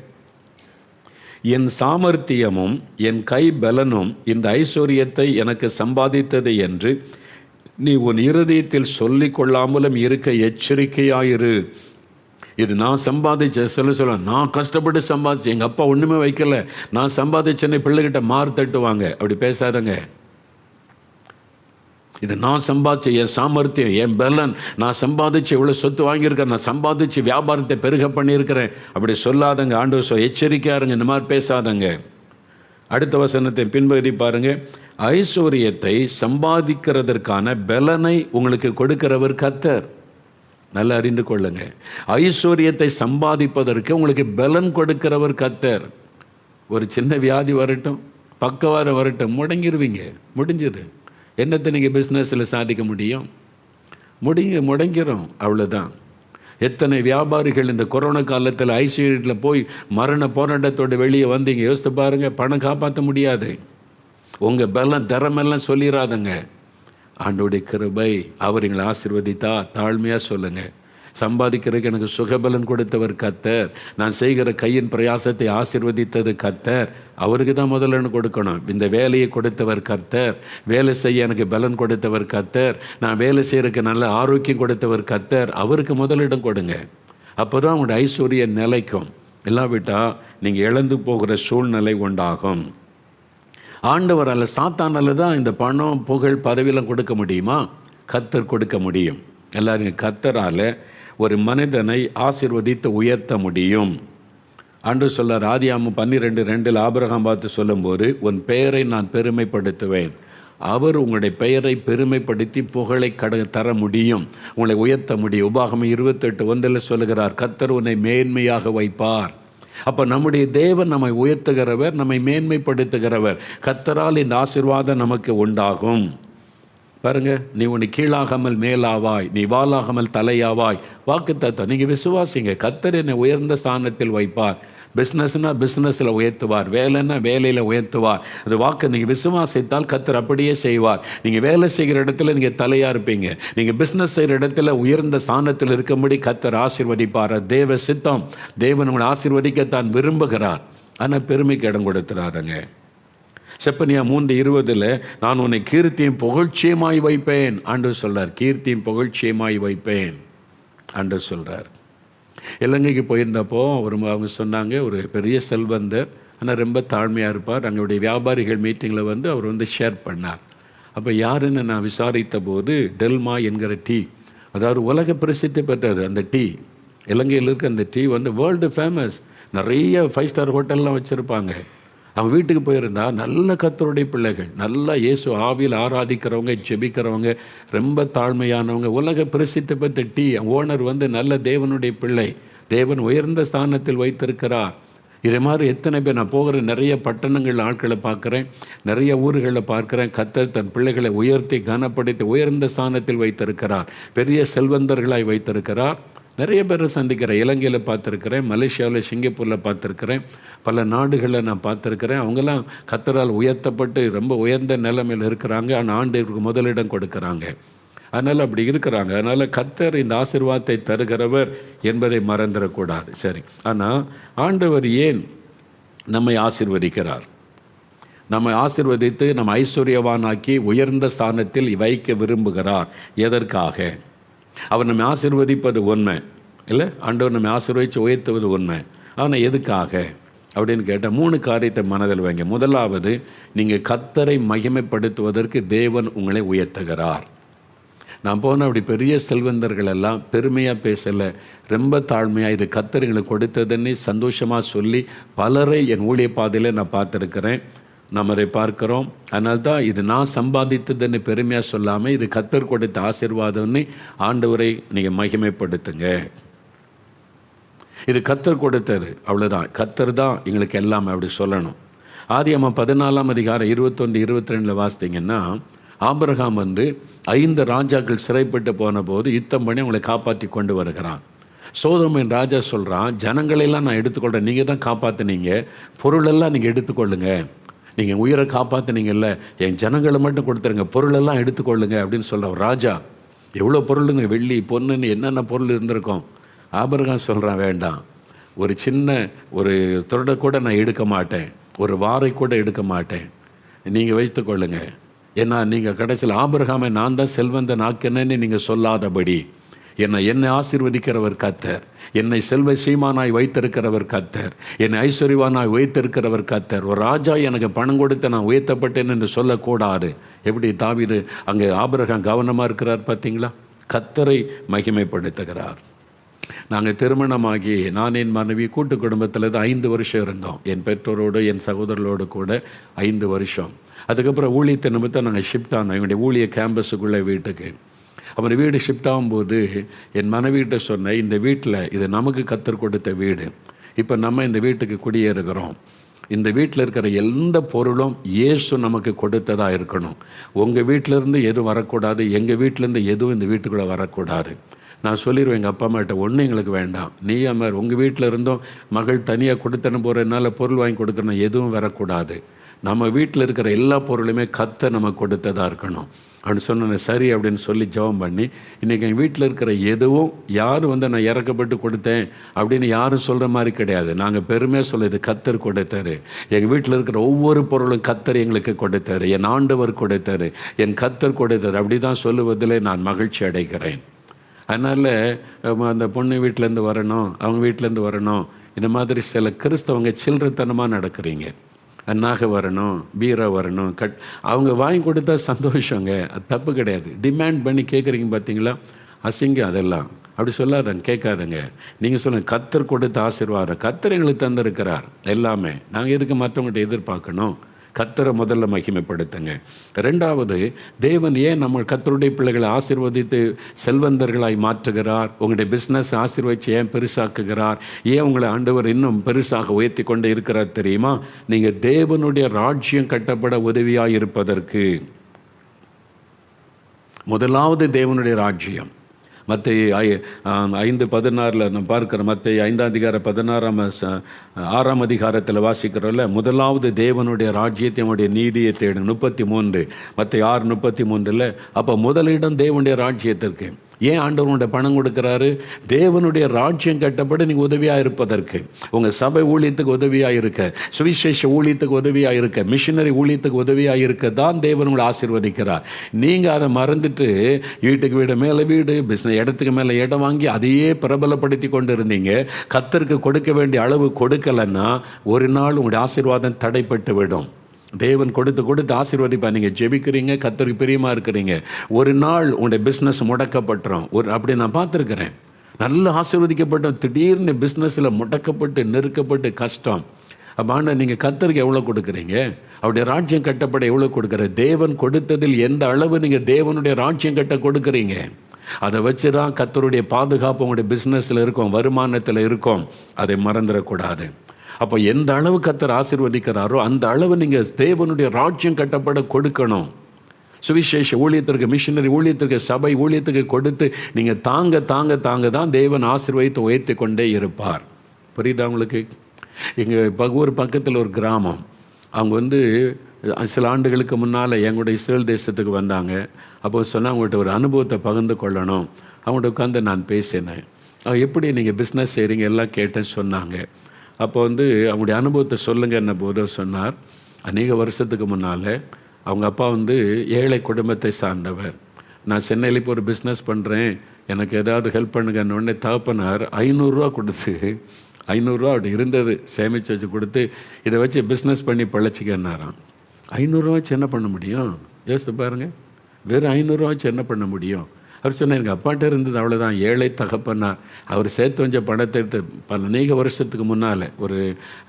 S1: என் சாமர்த்தியமும் என் கை பலனும் இந்த ஐஸ்வர்யத்தை எனக்கு சம்பாதித்தது என்று நீ உன் இருதயத்தில் சொல்லிக் கொள்ளாமலும் இருக்க எச்சரிக்கையாயிரு. இது நான் சம்பாதிச்ச சொல்ல நான் கஷ்டப்பட்டு சம்பாதிச்சேன், எங்கள் அப்பா ஒன்றுமே வைக்கல, நான் சம்பாதிச்சேன்னு பிள்ளைகிட்ட மாறு தட்டுவாங்க. அப்படி பேசாதங்க. இது நான் சம்பாதிச்ச என் சாமர்த்தியம், என் பலன், நான் சம்பாதிச்சு இவ்வளோ சொத்து வாங்கியிருக்கேன், நான் சம்பாதிச்சு வியாபாரத்தை பெருக பண்ணியிருக்கிறேன், அப்படி சொல்லாதங்க. ஆண்டவர் எச்சரிக்கையாருங்க, இந்த மாதிரி பேசாதங்க. அடுத்த வசனத்தை பின்பகுதி பாருங்க. ஐஸ்வர்யத்தை சம்பாதிக்கிறதற்கான பலனை உங்களுக்கு கொடுக்கிறவர் கர்த்தர். நல்லா அறிந்து கொள்ளுங்க. ஐஸ்வர்யத்தை சம்பாதிப்பதற்கு உங்களுக்கு பலன் கொடுக்கிறவர் கர்த்தர். ஒரு சின்ன வியாதி வரட்டும், பக்கவாதம் வரட்டும், முடங்கிருவீங்க. முடிஞ்சது. என்னத்தை நீங்கள் பிஸ்னஸில் சாதிக்க முடியும்? முடங்கிறோம், அவ்வளோதான். எத்தனை வியாபாரிகள் இந்த கொரோனா காலத்தில் ஐசியூவில் போய் மரண போராட்டத்தோடு வெளியே வந்தீங்க. யோசித்து பாருங்கள். பணம் காப்பாற்ற முடியாது. உங்கள் பலம் திறமெல்லாம் சொல்லிடாதங்க. ஆண்டோடைய கிருபை, அவர் எங்களை ஆசீர்வதித்தா தாழ்மையாக சொல்லுங்கள். சம்பாதிக்கிறதுக்கு எனக்கு சுகபலன் கொடுத்தவர் கர்த்தர். நான் செய்கிற கையின் பிரயாசத்தை ஆசீர்வதித்தது கர்த்தர். அவருக்கு தான் முதலிடம் கொடுக்கணும். இந்த வேலையை கொடுத்தவர் கர்த்தர். வேலை செய்ய எனக்கு பலன் கொடுத்தவர் கர்த்தர். நான் வேலை செய்கிறதுக்கு நல்ல ஆரோக்கியம் கொடுத்தவர் கர்த்தர். அவருக்கு முதலிடம் கொடுங்க. அப்போ தான் உங்களோட ஐஸ்வர்யம் நிலைக்கும். இல்லாவிட்டால் நீங்கள் இழந்து போகிற சூழ்நிலை உண்டாகும். ஆண்டவரால் சாத்தானால தான் இந்த பணம், புகழ், பதவியெல்லாம் கொடுக்க முடியுமா? கர்த்தர் கொடுக்க முடியும். எல்லாரும் கர்த்தரால் ஒரு மனிதனை ஆசீர்வதித்து உயர்த்த முடியும். ஆண்டவர் சொல்றார், ஆதியாகமம் 12:2 ஆபிரகாம் பார்த்து சொல்லும்போது, உன் பெயரை நான் பெருமைப்படுத்துவேன். அவர் உங்களுடைய பெயரை பெருமைப்படுத்தி புகழை தர முடியும், உங்களை உயர்த்த முடியும். உபாகமம் 28:1 சொல்லுகிறார், கர்த்தர் உன்னை மேன்மையாக வைப்பார். அப்போ நம்முடைய தேவன் நம்மை உயர்த்துகிறவர், நம்மை மேன்மைப்படுத்துகிறவர். கர்த்தரால் இந்த ஆசீர்வாதம் நமக்கு உண்டாகும். பாருங்க, நீ உன்னை கீழாகாமல் மேலாவாய், நீ வாலாகாமல் தலையாவாய். வாக்குத்தத்தம். நீங்கள் விசுவாசிங்க. கர்த்தர் என்னை உயர்ந்த ஸ்தானத்தில் வைப்பார். பிஸ்னஸ்னால் பிஸ்னஸில் உயர்த்துவார், வேலைன்னா வேலையில் உயர்த்துவார். அது வாக்கு நீங்கள் விசுவாசித்தால் கர்த்தர் அப்படியே செய்வார். நீங்கள் வேலை செய்கிற இடத்துல நீங்கள் தலையாக இருப்பீங்க. நீங்கள் பிஸ்னஸ் செய்கிற இடத்துல உயர்ந்த ஸ்தானத்தில் இருக்கும்படி கர்த்தர் ஆசீர்வதிப்பார். தேவ சித்தம். தேவன் உங்களை ஆசீர்வதிக்கத்தான் விரும்புகிறார். ஆனால் பெருமைக்கு இடம் கொடுத்துறாருங்க. செப்பனியா 3:20 நான் உன்னை கீர்த்தியும் புகழ்ச்சியமாய் வைப்பேன். ஆண்டவர் சொல்றார், கீர்த்தியும் புகழ்ச்சியமாய் வைப்பேன் ஆண்டவர் சொல்றார். இலங்கைக்கு போயிருந்தப்போ அவங்க சொன்னாங்க, ஒரு பெரிய செல்வந்தர், ஆனால் ரொம்ப தாழ்மையாக இருப்பார். அங்களுடைய வியாபாரிகள் மீட்டிங்கில் அவர் ஷேர் பண்ணார். அப்போ யாருன்னு நான் விசாரித்த போது, டெல்மா என்கிற டீ, அதாவது உலக பிரசித்தி பெற்றது அந்த டீ. இலங்கையில் இருக்க அந்த டீ வேர்ல்டு ஃபேமஸ். நிறைய 5 ஸ்டார் ஹோட்டல்லாம் வச்சுருப்பாங்க. அவங்க வீட்டுக்கு போயிருந்தா நல்ல கர்த்தருடைய பிள்ளைகள், நல்ல இயேசு ஆவியில் ஆராதிக்கிறவங்க, ஜெபிக்கிறவங்க, ரொம்ப தாழ்மையானவங்க, உலக பிரசித்தி பெற்ற டீ ஓனர் நல்ல தேவனுடைய பிள்ளை, தேவன் உயர்ந்த ஸ்தானத்தில் வைத்திருக்கிறார். இதே மாதிரி எத்தனை பேர் நான் போகிற நிறைய பட்டணங்கள் ஆட்களை பார்க்குறேன், நிறைய ஊர்களில் பார்க்குறேன். கர்த்தர் தன் பிள்ளைகளை உயர்த்தி கனப்படுத்தி உயர்ந்த ஸ்தானத்தில் வைத்திருக்கிறார். பெரிய செல்வந்தர்களாய் வைத்திருக்கிறார். நிறைய பேரை சந்திக்கிறேன். இலங்கையில் பார்த்துருக்கிறேன், மலேசியாவில், சிங்கப்பூரில் பார்த்துருக்கிறேன், பல நாடுகளில் நான் பார்த்துருக்கிறேன். அவங்கெல்லாம் கர்த்தரால் உயர்த்தப்பட்டு ரொம்ப உயர்ந்த நிலைமையில் இருக்கிறாங்க. ஆனால் ஆண்டவருக்கு முதலிடம் கொடுக்குறாங்க. அதனால் அப்படி இருக்கிறாங்க. அதனால் கர்த்தர் இந்த ஆசீர்வாதத்தை தருகிறவர் என்பதை மறந்துடக்கூடாது. சரி, ஆனால் ஆண்டவர் ஏன் நம்மை ஆசீர்வதிக்கிறார்? நம்மை ஆசீர்வதித்து நம்ம ஐஸ்வர்யவானாக்கி உயர்ந்த ஸ்தானத்தில் வைக்க விரும்புகிறார். எதற்காக? அவர் நம்மை ஆசீர்வதிப்பது உண்மை இல்லை, ஆண்டவர் நம்மை ஆசீர்வதித்து உயர்த்துவது உண்மை. ஆனால் எதுக்காக அப்படின்னு கேட்டால் 3 காரியத்தை மனதில் வைங்க. முதலாவது, நீங்கள் கர்த்தரை மகிமைப்படுத்துவதற்கு தேவன் உங்களை உயர்த்துகிறார். நான் போன அப்படி பெரிய செல்வந்தர்கள் எல்லாம் பெருமையாக பேசலை, ரொம்ப தாழ்மையாக இது கர்த்தர் எங்களுக்கு கொடுத்ததுன்னு சந்தோஷமாக சொல்லி பலரை என் ஊழிய பாதையில் நான் பார்த்துருக்கிறேன். நம்ம அதை பார்க்குறோம். அதனால தான் இது நான் சம்பாதித்ததுன்னு பெருமையாக சொல்லாமல் இது கர்த்தர் கொடுத்த ஆசீர்வாதம்னு ஆண்டவரை நீங்கள் மகிமைப்படுத்துங்க. இது கர்த்தர் கொடுத்தது, அவ்வளோதான். கர்த்தர் தான் எங்களுக்கு எல்லாமே அப்படி சொல்லணும். ஆதியாகமம் 14:21-22 வாசித்தீங்கன்னா, ஆபிரகாம் 5 ராஜாக்கள் சிறைப்பட்டு போன போது யுத்தம் பண்ணி அவங்களை காப்பாற்றி கொண்டு வருகிறான். சோதோமின் ராஜா சொல்கிறான், ஜனங்களெல்லாம் நான் எடுத்துக்கொள்கிறேன், நீங்கள் தான் காப்பாற்றினீங்க, பொருளெல்லாம் நீங்கள் எடுத்துக்கொள்ளுங்க, நீங்கள் உயிரை காப்பாற்றினீங்கல்ல, என் ஜனங்களை மட்டும் கொடுத்துருங்க, பொருளெல்லாம் எடுத்துக்கொள்ளுங்க அப்படின்னு சொல்கிற ராஜா. எவ்வளோ பொருளுங்க, வெள்ளி பொண்ணுன்னு என்னென்ன பொருள் இருந்திருக்கோம். ஆபிரகாம் சொல்கிறான், வேண்டாம், ஒரு சின்ன ஒரு தொடை கூட நான் எடுக்க மாட்டேன், ஒரு வாரை கூட எடுக்க மாட்டேன், நீங்கள் வைத்துக்கொள்ளுங்க. ஏன்னா நீங்கள் கடைசியில் ஆபிரகாமை நான் தான் செல்வந்தன் ஆக்கினேன்னு நீங்கள் சொல்லாதபடி என்னை ஆசீர்வதிக்கிறவர் கர்த்தர், என்னை செல்வ சீமானாய் வைத்திருக்கிறவர் கர்த்தர், என்னை ஐஸ்வர்யவானாய் வைத்திருக்கிறவர் கர்த்தர். ஒரு ராஜா எனக்கு பணம் கொடுத்து நான் உயர்த்தப்பட்டேன் என்று சொல்லக்கூடாது. எப்படி தாவீது அங்கே ஆபிரகாம் கவனமாக இருக்கிறார் பார்த்தீங்களா? கர்த்தரை மகிமைப்படுத்துகிறார். நாங்கள் திருமணமாகி நான் என் மனைவி கூட்டு குடும்பத்தில் தான் 5 வருஷம் இருந்தோம். என் பெற்றோரோடு என் சகோதரர்களோடு கூட 5 வருஷம். அதுக்கப்புறம் ஊழியத்தை நிமித்தம் நாங்கள் ஷிஃப்ட் ஆனோம் எங்களுடைய ஊழிய கேம்பஸுக்குள்ளே வீட்டுக்கு. அவன் வீடு ஷிஃப்ட் ஆகும்போது என் மனைவிகிட்ட சொன்னேன், இந்த வீட்டில் இது நமக்கு கர்த்தர் கொடுத்த வீடு, இப்போ நம்ம இந்த வீட்டுக்கு குடியேறுகிறோம், இந்த வீட்டில் இருக்கிற எந்த பொருளும் இயேசு நமக்கு கொடுத்ததாக இருக்கணும். உங்கள் வீட்டிலேருந்து எதுவும் வரக்கூடாது, எங்கள் வீட்டிலேருந்து எதுவும் இந்த வீட்டுக்குள்ளே வரக்கூடாது. நான் சொல்லிடுவேன் எங்கள் அப்பா அம்மாட்ட, ஒன்றும் எங்களுக்கு வேண்டாம், நீ மாதிரி உங்கள் வீட்டில் இருந்தும் மகள் தனியாக கொடுத்தன போகிறதுனால பொருள் வாங்கி கொடுக்கணும், எதுவும் வரக்கூடாது. நம்ம வீட்டில் இருக்கிற எல்லா பொருளுமே கர்த்தர் நமக்கு கொடுத்ததாக இருக்கணும் அப்படின்னு சொன்னேன். சரி அப்படின்னு சொல்லி ஜெபம் பண்ணி, இன்றைக்கி எங்கள் வீட்டில் இருக்கிற எதுவும் யாரும் நான் இறக்கப்பட்டு கொடுத்தேன் அப்படின்னு யாரும் சொல்கிற மாதிரி கிடையாது. நாங்கள் பெருமையாக சொல்ல, இது கர்த்தர் கொடுத்தாரு. எங்கள் வீட்டில் இருக்கிற ஒவ்வொரு பொருளும் கர்த்தர் எங்களுக்கு கொடுத்தாரு, என் ஆண்டவர் கொடுத்தாரு, என் கர்த்தர் கொடுத்தாரு. அப்படி தான் சொல்லுவதில் நான் மகிழ்ச்சி அடைகிறேன். அதனால் அந்த பொண்ணு வீட்டிலேருந்து வரணும், அவங்க வீட்டிலேருந்து வரணும், இந்த மாதிரி சில கிறிஸ்தவங்க சில்லறத்தனமாக நடக்கிறீங்க. நகை வரணும், பீரா வரணும், அவங்க வாங்கி கொடுத்தா சந்தோஷங்க, அது தப்பு கிடையாது. டிமாண்ட் பண்ணி கேட்குறீங்க பார்த்தீங்களா, அசிங்கம் அதெல்லாம். அப்படி சொல்லாதங்க, கேட்காதுங்க. நீங்கள் சொல்லுங்கள், கர்த்தர் கொடுத்த ஆசீர்வாதம், கர்த்தர் எங்களுக்கு தந்திருக்கிறார் எல்லாமே, நாங்கள் எதுக்கு மற்றவங்கள்ட்ட எதிர்பார்க்கணும்? கர்த்தரை முதல்ல மகிமைப்படுத்துங்க. ரெண்டாவது, தேவன் ஏன் நம்ம கர்த்தருடைய பிள்ளைகளை ஆசீர்வதித்து செல்வந்தர்களாய் மாற்றுகிறார்? உங்களுடைய பிஸ்னஸ் ஆசீர்வதித்து ஏன் பெருசாக்குகிறார்? ஏன் உங்களை ஆண்டவர் இன்னும் பெருசாக உயர்த்தி கொண்டு இருக்கிறார் தெரியுமா? நீங்கள் தேவனுடைய ராஜ்யம் கட்டப்பட உதவியாக இருப்பதற்கு. முதலாவது தேவனுடைய ராஜ்யம். மத்தேயு 5:16 நம்ம பார்க்குறோம். மத்தேயு 5:16 அதிகாரத்தில் வாசிக்கிறோம்ல, முதலாவது தேவனுடைய ராஜ்யத்தை அவனுடைய நீதியை தேடும். 33 மத்தேயு 6:33. அப்போ முதலிடம் தேவனுடைய ராஜ்யத்திற்கு. ஏன் ஆண்டவனுடைய பணம் கொடுக்குறாரு? தேவனுடைய ராஜ்யம் கட்டப்பட நீங்கள் உதவியாக இருப்பதற்கு, உங்கள் சபை ஊழியத்துக்கு உதவியாக இருக்க, சுவிசேஷ ஊழியத்துக்கு உதவியாக இருக்க, மிஷினரி ஊழியத்துக்கு உதவியாக இருக்க தான் தேவன் உங்களை ஆசீர்வதிக்கிறார். நீங்கள் அதை மறந்துட்டு வீட்டுக்கு வீடு மேலே வீடு, பிஸ்னஸ் இடத்துக்கு மேலே இடம் வாங்கி அதையே பிரபலப்படுத்தி கொண்டு இருந்தீங்க. கர்த்தருக்கு கொடுக்க வேண்டிய அளவு கொடுக்கலைன்னா ஒரு நாள் உங்களுடைய ஆசீர்வாதம் தடைப்பட்டு விடும். தேவன் கொடுத்து ஆசீர்வதிப்பார். நீங்கள் ஜெபிக்கிறீங்க, கர்த்தருக்கு பிரியமாக இருக்கிறீங்க, ஒரு நாள் உங்களுடைய பிஸ்னஸ் முடக்கப்பட்டுரும். அப்படி நான் பார்த்துருக்கிறேன். நல்ல ஆசீர்வதிக்கப்பட்ட திடீர்னு பிஸ்னஸில் முடக்கப்பட்டு நெருக்கப்பட்டு கஷ்டம். அப்போ நீங்கள் கர்த்தருக்கு எவ்வளோ கொடுக்குறீங்க? அவருடைய ராஜ்யம் கட்டப்பட எவ்வளோ கொடுக்குற? தேவன் கொடுத்ததில் எந்த அளவு நீங்கள் தேவனுடைய ராஜ்யம் கட்ட கொடுக்குறீங்க, அதை வச்சு தான் கர்த்தருடைய பாதுகாப்பு உங்களுடைய பிஸ்னஸில் இருக்கும், வருமானத்தில் இருக்கும். அதை மறந்துடக்கூடாது. அப்போ எந்த அளவு கர்த்தர் ஆசீர்வதிக்கிறாரோ அந்த அளவு நீங்கள் தேவனுடைய ராஜ்யம் கட்டப்பட கொடுக்கணும். சுவிசேஷ ஊழியத்திற்கு, மிஷினரி ஊழியத்திற்கு, சபை ஊழியத்துக்கு கொடுத்து நீங்கள் தாங்க தான் தேவன் ஆசீர்வதித்து உயர்த்தி கொண்டே இருப்பார். புரியுதா உங்களுக்கு? எங்கள் ஊர் பக்கத்தில் ஒரு கிராமம், அவங்க சில ஆண்டுகளுக்கு முன்னால் எங்களுடைய இஸ்ரேல் தேசத்துக்கு வந்தாங்க. அப்போ சொன்னால் அவங்கள்ட்ட ஒரு அனுபவத்தை பகிர்ந்து கொள்ளணும். அவங்கள்ட்ட உட்காந்து நான் பேசினேன். எப்படி நீங்கள் பிஸ்னஸ் செய்கிறீங்க எல்லாம் கேட்டேன்னு சொன்னாங்க. அப்போ அவங்களுடைய அனுபவத்தை சொல்லுங்க என்ன போது சொன்னார். அநேக வருஷத்துக்கு முன்னால் அவங்க அப்பா ஏழை குடும்பத்தை சார்ந்தவர். நான் சென்னையில் இப்போ ஒரு பிஸ்னஸ் பண்ணுறேன், எனக்கு ஏதாவது ஹெல்ப் பண்ணுங்கன்னு உடனே தகப்பனார் 500 ரூபா கொடுத்து, 500 ரூபா அப்படி இருந்தது சேமித்து வச்சு கொடுத்து, இதை வச்சு பிஸ்னஸ் பண்ணி பழச்சிக்கன்னாராம். 500 ரூபா வச்சு என்ன பண்ண முடியும்? யோசித்து பாருங்கள். வெறும் 500 ரூபா வச்சு என்ன பண்ண முடியும்? அவர் சொன்னார், எங்கள் அப்பாட்ட இருந்தது அவ்வளோதான், ஏழை தகப்பனார். அவர் சேர்த்து வச்ச பணத்தை எடுத்து அநேக வருஷத்துக்கு முன்னால்,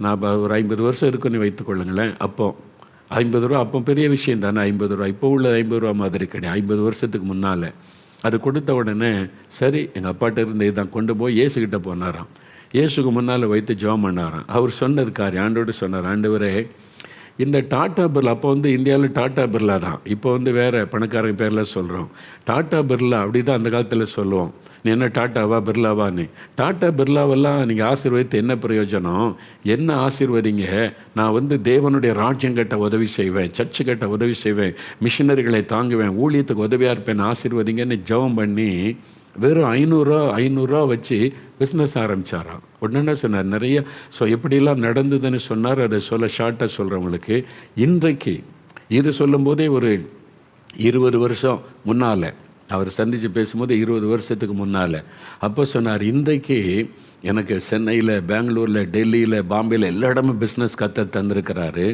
S1: நான் ஒரு 50 வருஷம் இருக்குன்னு வைத்துக்கொள்ளுங்களேன். அப்போ 50 ரூபா அப்போ பெரிய விஷயம் தானே. 50 ரூபா இப்போ உள்ள 50 ரூபா மாதிரி கிடையாது. 50 வருஷத்துக்கு முன்னால் அது கொடுத்த உடனே சரி எங்கள் அப்பாட்ட இருந்து இதான் கொண்டு போய் இயேசுக்கிட்ட போனாராம். இயேசுக்கு முன்னால் வைத்து ஜெபம் பண்ணாராம். அவர் சொன்னிருக்காரு, ஆண்டோடு சொன்னார், ஆண்டவரே இந்த டாட்டா பிர்லா, அப்போ இந்தியாவில் டாட்டா பிர்லா தான், இப்போ வேறு பணக்காரங்க பேரில் சொல்கிறோம். டாட்டா பிர்லா அப்படி தான் அந்த காலத்தில் சொல்லுவோம். நீ என்ன டாட்டாவா பிர்லாவான்னு? டாட்டா பிர்லாவெல்லாம் நீங்கள் ஆசீர்வதித்து என்ன பிரயோஜனம்? என்ன ஆசீர்வதிங்க? நான் தேவனுடைய ராஜ்யம் கட்ட உதவி செய்வேன், சர்ச்சு கட்ட உதவி செய்வேன், மிஷினரிகளை தாங்குவேன், ஊழியத்துக்கு உதவியாக இருப்பேன், ஆசீர்வதிங்கன்னு ஜெபம் பண்ணி வெறும் 500 ரூபா வச்சு பிஸ்னஸ் ஆரம்பித்தாராம். உடனே சொன்னார் நிறைய. எப்படிலாம் நடந்ததுன்னு சொன்னார். அதை ஷார்ட்டாக சொல்கிறவங்களுக்கு, இன்றைக்கு இது சொல்லும்போதே ஒரு 20 வருஷம் முன்னால் அவர் சந்தித்து பேசும்போது 20 வருஷத்துக்கு முன்னால் அப்போ சொன்னார், இன்றைக்கு எனக்கு சென்னையில், பெங்களூரில், டெல்லியில், பாம்பேயில் எல்லா இடமும் பிஸ்னஸ் தந்திருக்கிறாரு.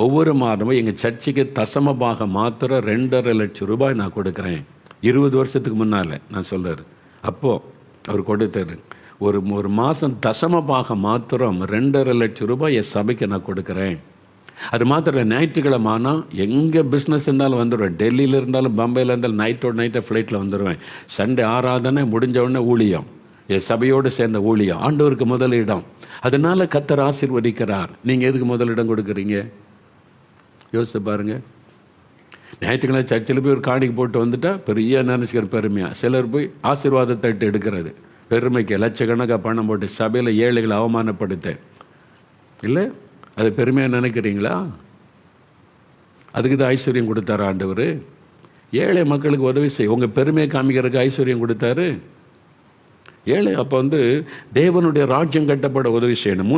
S1: ஒவ்வொரு மாதமும் எங்கள் சர்ச்சுக்கு தசமபாக மாத்திரம் 2.5 லட்சம் ரூபாய் நான் கொடுக்குறேன். 20 வருஷத்துக்கு முன்னால் நான் சொல்கிறார். அப்போது அவர் கொடுத்தாரு, ஒரு மாதம் தசமபாக மாத்திரம் 2.5 லட்சம் ரூபாய் என் சபைக்கு நான் கொடுக்குறேன். அது மாத்திரம் ஞாயிற்றுக்கிழமை ஆனால் எங்கே பிஸ்னஸ் இருந்தாலும் வந்துடுவேன். டெல்லியில் இருந்தாலும் பம்பையில் இருந்தாலும் நைட்டோட நைட்டை ஃப்ளைட்டில் வந்துடுவேன். சண்டே ஆராதனை முடிஞ்ச உடனே ஊழியம், என் சபையோடு சேர்ந்த ஊழியம், ஆண்டவருக்கு முதலிடம். அதனால் கர்த்தர் ஆசீர்வதிக்கிறார். நீங்கள் எதுக்கு முதலிடம் கொடுக்குறீங்க? யோசித்து பாருங்கள். ஞாயிற்றுக்கிழமை சர்ச்சில் போய் ஒரு காணிக்கு போட்டு வந்துட்டால் பெரிய நினச்சிக்கிற பெருமையாக, சிலர் போய் ஆசீர்வாதத்தை எடுக்கிறது பெருமைக்கு லட்சக்கணக்காக பணம் போட்டு சபையில் ஏழைகளை அவமானப்படுத்த இல்லை, அது பெருமையாக நினைக்கிறீங்களா? அதுக்கு தான் ஐஸ்வர்யம் கொடுத்தாரு ஆண்டவர். ஏழை மக்களுக்கு உதவி செய்ய உங்கள் பெருமையை காமிக்கிறதுக்கு ஐஸ்வர்யம் கொடுத்தாரு. ஏழை அப்போ தேவனுடைய ராஜ்யம் கட்டப்பட உதவி செய்யணும்.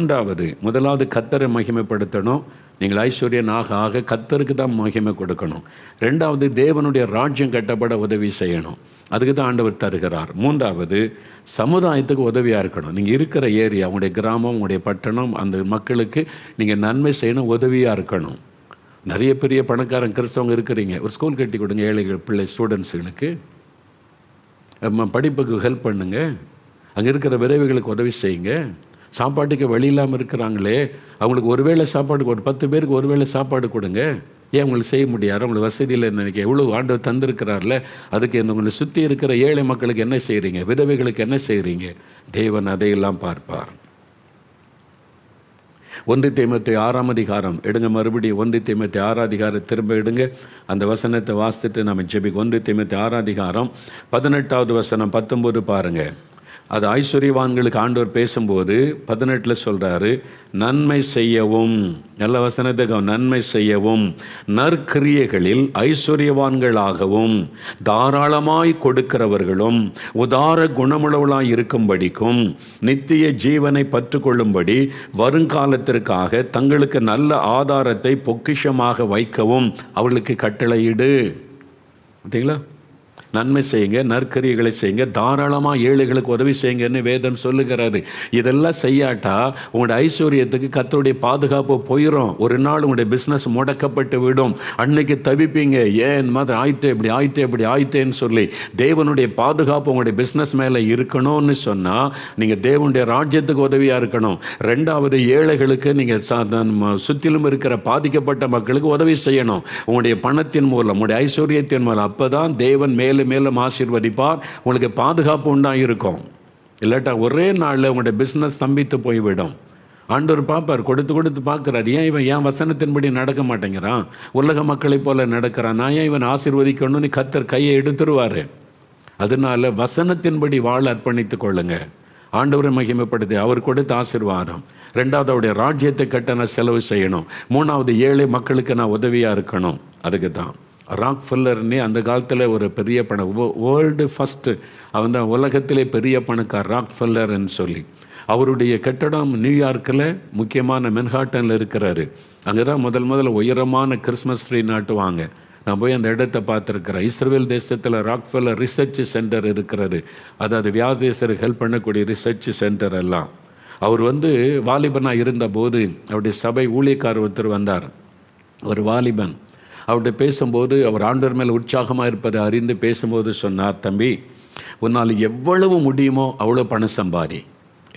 S1: முதலாவது கர்த்தரை மகிமைப்படுத்தணும். நீங்கள் ஐஸ்வர்யன் ஆக ஆக கர்த்தருக்கு தான் மகிமை கொடுக்கணும். ரெண்டாவது தேவனுடைய ராஜ்யம் கட்டப்பட உதவி செய்யணும். அதுக்கு தான் ஆண்டவர் தருகிறார். மூன்றாவது சமுதாயத்துக்கு உதவியாக இருக்கணும். நீங்கள் இருக்கிற ஏரியா, உங்களுடைய கிராமம், உங்களுடைய பட்டணம், அந்த மக்களுக்கு நீங்கள் நன்மை செய்யணும், உதவியாக இருக்கணும். நிறைய பெரிய பணக்காரன் கிறிஸ்தவங்க இருக்கிறீங்க, ஒரு ஸ்கூல் கட்டி கொடுங்க ஏழைகள் பிள்ளை ஸ்டூடெண்ட்ஸுகளுக்கு, படிப்புக்கு ஹெல்ப் பண்ணுங்க. அங்கே இருக்கிற விரைவுகளுக்கு உதவி செய்யுங்க. சாப்பாட்டுக்கு வழி இல்லாமல் இருக்கிறாங்களே, அவங்களுக்கு ஒருவேளை சாப்பாடுக்கு, ஒரு 10 பேருக்கு ஒருவேளை சாப்பாடு கொடுங்க. ஏன் உங்களுக்கு செய்ய முடியாது? அவங்களுக்கு வசதியில் நினைக்க எவ்வளோ ஆண்டவர் தந்திருக்கிறார்ல. அதுக்கு உங்களை சுற்றி இருக்கிற ஏழை மக்களுக்கு என்ன செய்கிறீங்க? விதவைகளுக்கு என்ன செய்கிறீங்க? தேவன் அதையெல்லாம் பார்ப்பார். 1 தீமோத்தேயு 6ஆம் அதிகாரம் எடுங்க, மறுபடியும் 1 தீமோத்தேயு 6ஆம் அதிகாரம் திரும்ப எடுங்க. அந்த வசனத்தை வாசித்துட்டு நம்ம ஜெபிக்க. 1 தீமோத்தேயு 6ஆம் அதிகாரம் 18வது வசனம் 19 பாருங்கள். அது ஐஸ்வர்யவான்களுக்கு ஆண்டவர் பேசும்போது 18 சொல்கிறாரு, நன்மை செய்யவும், நல்ல வசனத்துக்கு நன்மை செய்யவும், நற்கிரியைகளில் ஐஸ்வர்யவான்களாகவும் தாராளமாய் கொடுக்கிறவர்களும் உதார குணமுள்ளவர்களாய் இருக்கும்படிக்கும் நித்திய ஜீவனை பற்றுக்கொள்ளும்படி வருங்காலத்திற்காக தங்களுக்கு நல்ல ஆதாரத்தை பொக்கிஷமாக வைக்கவும் அவர்களுக்கு கட்டளையிடு. பார்த்தீங்களா? நன்மை செய்யுங்க, நற்கரியைகளை செய்யுங்க, தாராளமாக ஏழைகளுக்கு உதவி செய்யுங்கன்னு வேதம் சொல்லுகிறாரு. இதெல்லாம் செய்யாட்டா உங்களுடைய ஐஸ்வர்யத்துக்கு கர்த்தருடைய பாதுகாப்பு போயிடும். ஒரு நாள் உங்களுடைய பிஸ்னஸ் முடக்கப்பட்டு விடும். அன்னைக்கு தவிப்பீங்க, ஏன் இந்த மாதிரி ஆயிட்டே இப்படி ஆயிட்டேன்னு சொல்லி. தேவனுடைய பாதுகாப்பு உங்களுடைய பிஸ்னஸ் மேலே இருக்கணும்னு சொன்னால் நீங்கள் தேவனுடைய ராஜ்யத்துக்கு உதவியாக இருக்கணும். ரெண்டாவது, ஏழைகளுக்கு நீங்கள் சுற்றிலும் இருக்கிற பாதிக்கப்பட்ட மக்களுக்கு உதவி செய்யணும். உங்களுடைய பணத்தின் மூலம், உங்களுடைய ஐஸ்வர்யத்தின் மூலம். அப்போ தான் தேவன் மேலும் ஆசீர்வதிப்பார். உங்களுக்கு பாதுகாப்பு உண்டாயிருக்கும். இல்லாட்டா ஒரே நாளில் உங்களுடைய பிஸ்னஸ் ஸ்தம்பித்து போய்விடும். ஆண்டவர் பார்ப்பார், கொடுத்து பார்க்குறார். ஏன் இவன் என் வசனத்தின்படி நடக்க மாட்டேங்கிறான், உலக மக்களை போல நடக்கிறான், நான் ஏன் இவன் ஆசீர்வதிக்கணும்னு கர்த்தர் கையை எடுத்துருவார். அதனால வசனத்தின்படி வாழ அர்ப்பணித்து கொள்ளுங்க. ஆண்டவரை மகிமைப்படுத்தி அவர் கொடுத்த ஆசீர்வாதம். ரெண்டாவது, அவருடைய ராஜ்யத்தை கட்ட நான் செலவு செய்யணும். மூணாவது, ஏழை மக்களுக்கு நான் உதவியாக இருக்கணும். அதுக்கு தான் ராக்ஃபெல்லர்னே அந்த காலத்தில் ஒரு பெரிய வேர்ல்டு ஃபஸ்ட்டு, அவன் தான் உலகத்திலே பெரிய பணக்கார் ராக்ஃபெல்லர்ன்னு சொல்லி. அவருடைய கட்டடம் நியூயார்க்கில் முக்கியமான மென்ஹாட்டனில் இருக்கிறாரு. அங்கே தான் முதல்ல உயரமான கிறிஸ்மஸ் ட்ரீ நாட்டுவாங்க. நான் போய் அந்த இடத்தை பார்த்துருக்கிறேன். இஸ்ரேல் தேசத்தில் ராக்ஃபெல்லர் ரிசர்ச் சென்டர் இருக்கிறது. அதாவது வியாதேசருக்கு ஹெல்ப் பண்ணக்கூடிய ரிசர்ச் சென்டர் எல்லாம். அவர் வாலிபனாக இருந்தபோது அவருடைய சபை ஊழியக்காரர் ஒருத்தர் வந்தார், ஒரு வாலிபன். அவர்கிட்ட பேசும்போது அவர் ஆண்டவர் மேலே உற்சாகமாக இருப்பதை அறிந்து பேசும்போது சொன்னார், தம்பி, உன்னால் எவ்வளவு முடியுமோ அவ்வளோ பணம் சம்பாதி,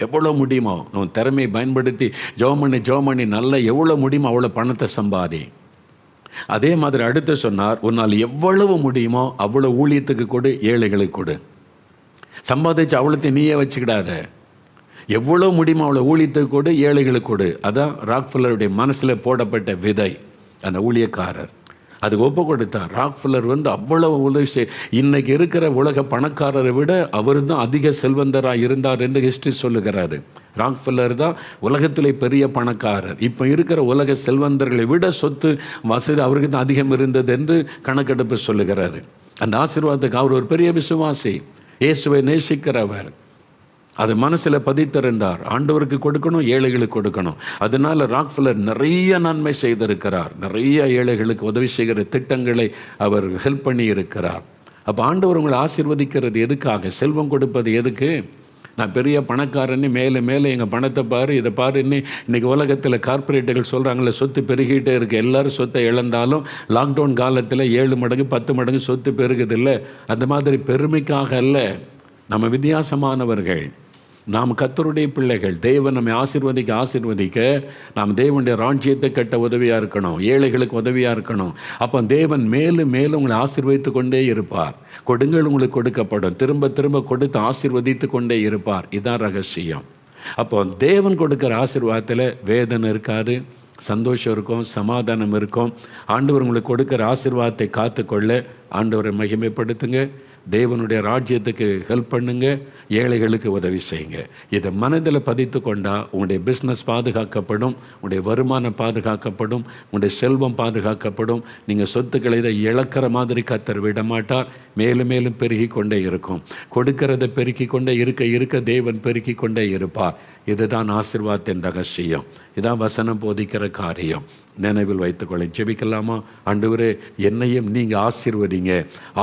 S1: எவ்வளோ முடியுமோ உன் திறமையை பயன்படுத்தி ஜெபம் பண்ணி நல்லா எவ்வளோ முடியுமோ அவ்வளோ பணத்தை சம்பாதி. அதே மாதிரி அடுத்து சொன்னார், உன்னால் எவ்வளவு முடியுமோ அவ்வளோ ஊழியத்துக்கு கொடு, ஏழைகளுக்கு கொடு. சம்பாதிச்சு அவ்வளோத்தை நீயே வச்சுக்கிடாத. எவ்வளோ முடியுமோ அவ்வளோ ஊழியத்துக்கு கொடு, ஏழைகளுக்கு கொடு. அதான் ராக்ஃபெல்லருடைய மனசில் போடப்பட்ட விதை. அந்த ஊழியக்காரர் அதுக்கு ஒப்பு கொடுத்தார். ராக்ஃபெல்லர் அவ்வளவு உதவி செய். இன்னைக்கு இருக்கிற உலக பணக்காரரை விட அவர் தான் அதிக செல்வந்தராக இருந்தார் என்று ஹிஸ்ட்ரி சொல்லுகிறாரு. ராக்ஃபெல்லர் தான் உலகத்திலே பெரிய பணக்காரர். இப்போ இருக்கிற உலக செல்வந்தர்களை விட சொத்து வசதி அவருக்கு தான் அதிகம் இருந்தது என்று கணக்கெடுப்பு சொல்லுகிறாரு. அந்த ஆசீர்வாதத்துக்கு அவர் ஒரு பெரிய விசுவாசி, இயேசுவை நேசிக்கிறவர். அது மனசில் பதித்திருந்தார். ஆண்டவருக்கு கொடுக்கணும், ஏழைகளுக்கு கொடுக்கணும். அதனால் ராக்ஃபெல்லர் நிறைய நன்மை செய்திருக்கிறார். நிறைய ஏழைகளுக்கு உதவி செய்கிற திட்டங்களை அவர் ஹெல்ப் பண்ணி இருக்கிறார். அப்போ ஆண்டவர் உங்களை ஆசீர்வதிக்கிறது எதுக்காக? செல்வம் கொடுப்பது எதுக்கு? நான் பெரிய பணக்காரன்னு மேலே எங்கள் பணத்தை பாரு, இதை பாரு. இன்றைக்கி உலகத்தில் கார்பரேட்டுகள் சொல்கிறாங்களே சொத்து பெருகிட்டே இருக்குது. எல்லோரும் சொத்தை இழந்தாலும் லாக்டவுன் காலத்தில் 7 மடங்கு 10 மடங்கு சொத்து பெருகுதில்லை. அந்த மாதிரி பெருமைக்காக அல்ல. நம்ம வித்தியாசமானவர்கள். நாம் கர்த்தருடைய பிள்ளைகள். தேவன் நம்மை ஆசீர்வதிக்க நாம் தேவனுடைய ராஜ்யத்தை கட்ட உதவியாக இருக்கணும், ஏழைகளுக்கு உதவியாக இருக்கணும். அப்போ தேவன் மேலும் மேலும் உங்களை ஆசீர்வதித்து கொண்டே இருப்பார். கொடுங்கள் உங்களுக்கு கொடுக்கப்படும், திரும்ப திரும்ப கொடுத்து ஆசீர்வதித்து கொண்டே இருப்பார். இதுதான் ரகசியம். அப்போ தேவன் கொடுக்குற ஆசீர்வாதத்தில் வேதனை இருக்காது, சந்தோஷம் இருக்கும், சமாதானம் இருக்கும். ஆண்டவர் உங்களுக்கு கொடுக்குற ஆசீர்வாதத்தை காத்துக்கொள்ள ஆண்டவரை மகிமைப்படுத்துங்க. தேவனுடைய ராஜ்யத்துக்கு ஹெல்ப் பண்ணுங்க, ஏழைகளுக்கு உதவி செய்யுங்க. இதை மனதில் பதித்து கொண்டால் உங்களுடைய பிஸ்னஸ் பாதுகாக்கப்படும், உங்களுடைய வருமானம் பாதுகாக்கப்படும், உங்களுடைய செல்வம் பாதுகாக்கப்படும். நீங்கள் சொத்துக்களை இதை இழக்கிற மாதிரி கர்த்தர் விட மாட்டார். மேலும் மேலும் பெருகி கொண்டே இருக்கும். கொடுக்கிறத பெருக்கி கொண்டே இருக்க தேவன் பெருக்கி கொண்டே இருப்பார். இதுதான் ஆசீர்வாதத்தின் ரகசியம். இதான் வசனம் போதிக்கிற காரியம். நினைவில் வைத்துக்கொள்ள ஜெபிக்கலாமா? ஆண்டவரே, என்னையும் நீங்கள் ஆசீர்வதிங்க.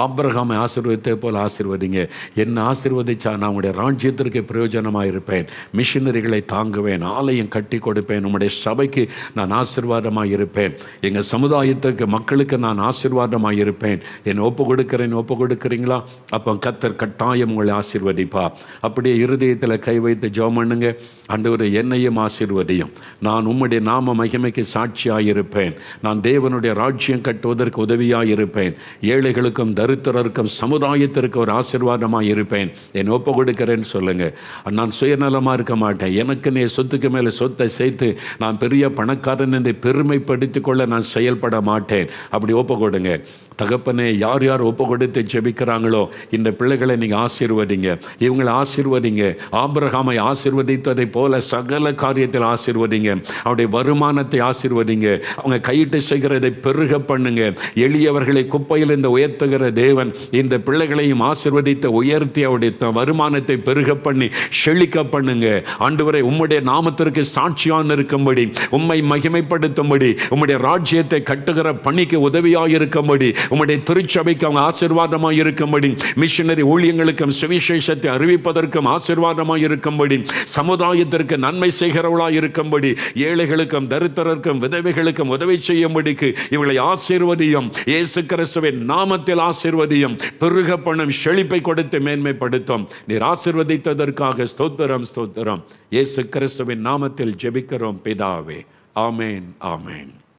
S1: ஆபிரகாமை ஆசீர்வதித்தே போல் ஆசீர்வதிங்க. என்னை ஆசீர்வதிச்சா நான் உங்களுடைய ராஜ்யத்திற்கு பிரயோஜனமாக இருப்பேன், மிஷினரிகளை தாங்குவேன், ஆலயம் கட்டி கொடுப்பேன், உங்களுடைய சபைக்கு நான் ஆசீர்வாதமாக இருப்பேன், எங்கள் சமுதாயத்திற்கு மக்களுக்கு நான் ஆசீர்வாதமாக இருப்பேன். என்னை ஒப்பு கொடுக்குறீங்களா? அப்போ கர்த்தர் கட்டாயம் உங்களை ஆசீர்வதிப்பா. அப்படியே இருதயத்தில் கை வைத்து ஜெபம் பண்ணுங்க. ஆண்டவரே, என்னையும் ஆசீர்வதியும். நான் உம்முடைய நாம மகிமைக்கு சாட்சியாக இருப்பேன். நான் தேவனுடைய ராஜ்யம் கட்டுவதற்கு உதவியாக இருப்பேன். ஏழைகளுக்கும் தரித்திரருக்கும் சமுதாயத்திற்கு ஒரு ஆசீர்வாதமாக இருப்பேன். என் ஒப்பு கொடுக்கிறேன்னு சொல்லுங்க. நான் சுயநலமாக இருக்க மாட்டேன். எனக்கு நீ சொத்துக்கு மேலே சொத்தை சேர்த்து நான் பெரிய பணக்காரன் என்று பெருமைப்படுத்திக் கொள்ள நான் செயல்பட மாட்டேன். அப்படி ஒப்பு கொடுங்க. தகப்பனே, யார் யார் ஒப்பு கொடுத்து ஜெபிக்கிறாங்களோ இந்த பிள்ளைகளை நீங்கள் ஆசீர்வதிங்க, இவங்களை ஆசீர்வதிங்க. ஆபிரகாமை ஆசீர்வதித்ததை போல சகல காரியத்தில் ஆசீர்வதிங்க. அவருடைய வருமானத்தை ஆசீர்வதிங்க. அவங்க கையிட்டு செய்கிறதை பெருக பண்ணுங்க. எளியவர்களை குப்பையில் இந்த உயர்த்துகிற தேவன் இந்த பிள்ளைகளையும் ஆசீர்வதித்து உயர்த்தி அவருடைய வருமானத்தை பெருக பண்ணி செழிக்க பண்ணுங்க. ஆண்டவரே, உம்முடைய நாமத்திற்கு சாட்சியாக இருக்கும்படி, உம்மை மகிமைப்படுத்தும்படி, உம்முடைய ராஜ்யத்தை கட்டுகிற பணிக்கு உதவியாக இருக்கும்படி, உம்முடைய திருச்சபைக்கு அவங்க ஆசீர்வாதமாக இருக்கும்படி, மிஷனரி ஊழியங்களுக்கும் சுவிசேஷத்தை அறிவிப்பதற்கும் ஆசீர்வாதமாக இருக்கும்படி, சமுதாயத்திற்கு நன்மை செய்கிறவளாக இருக்கும்படி, ஏழைகளுக்கும் தரித்திரருக்கும் விதவைகளுக்கும் உதவி செய்யும்படிக்கு இவளை ஆசீர்வதியும். இயேசு கிறிஸ்துவின் நாமத்தில் ஆசீர்வதியும். பெருக பண்ணும், செழிப்பை கொடுத்து மேன்மைப்படுத்தும். நீர் ஆசீர்வதித்ததற்காக ஸ்தோத்திரம், ஸ்தோத்திரம். இயேசு கிறிஸ்துவின் நாமத்தில் ஜெபிக்கிறோம் பிதாவே. ஆமேன், ஆமேன்.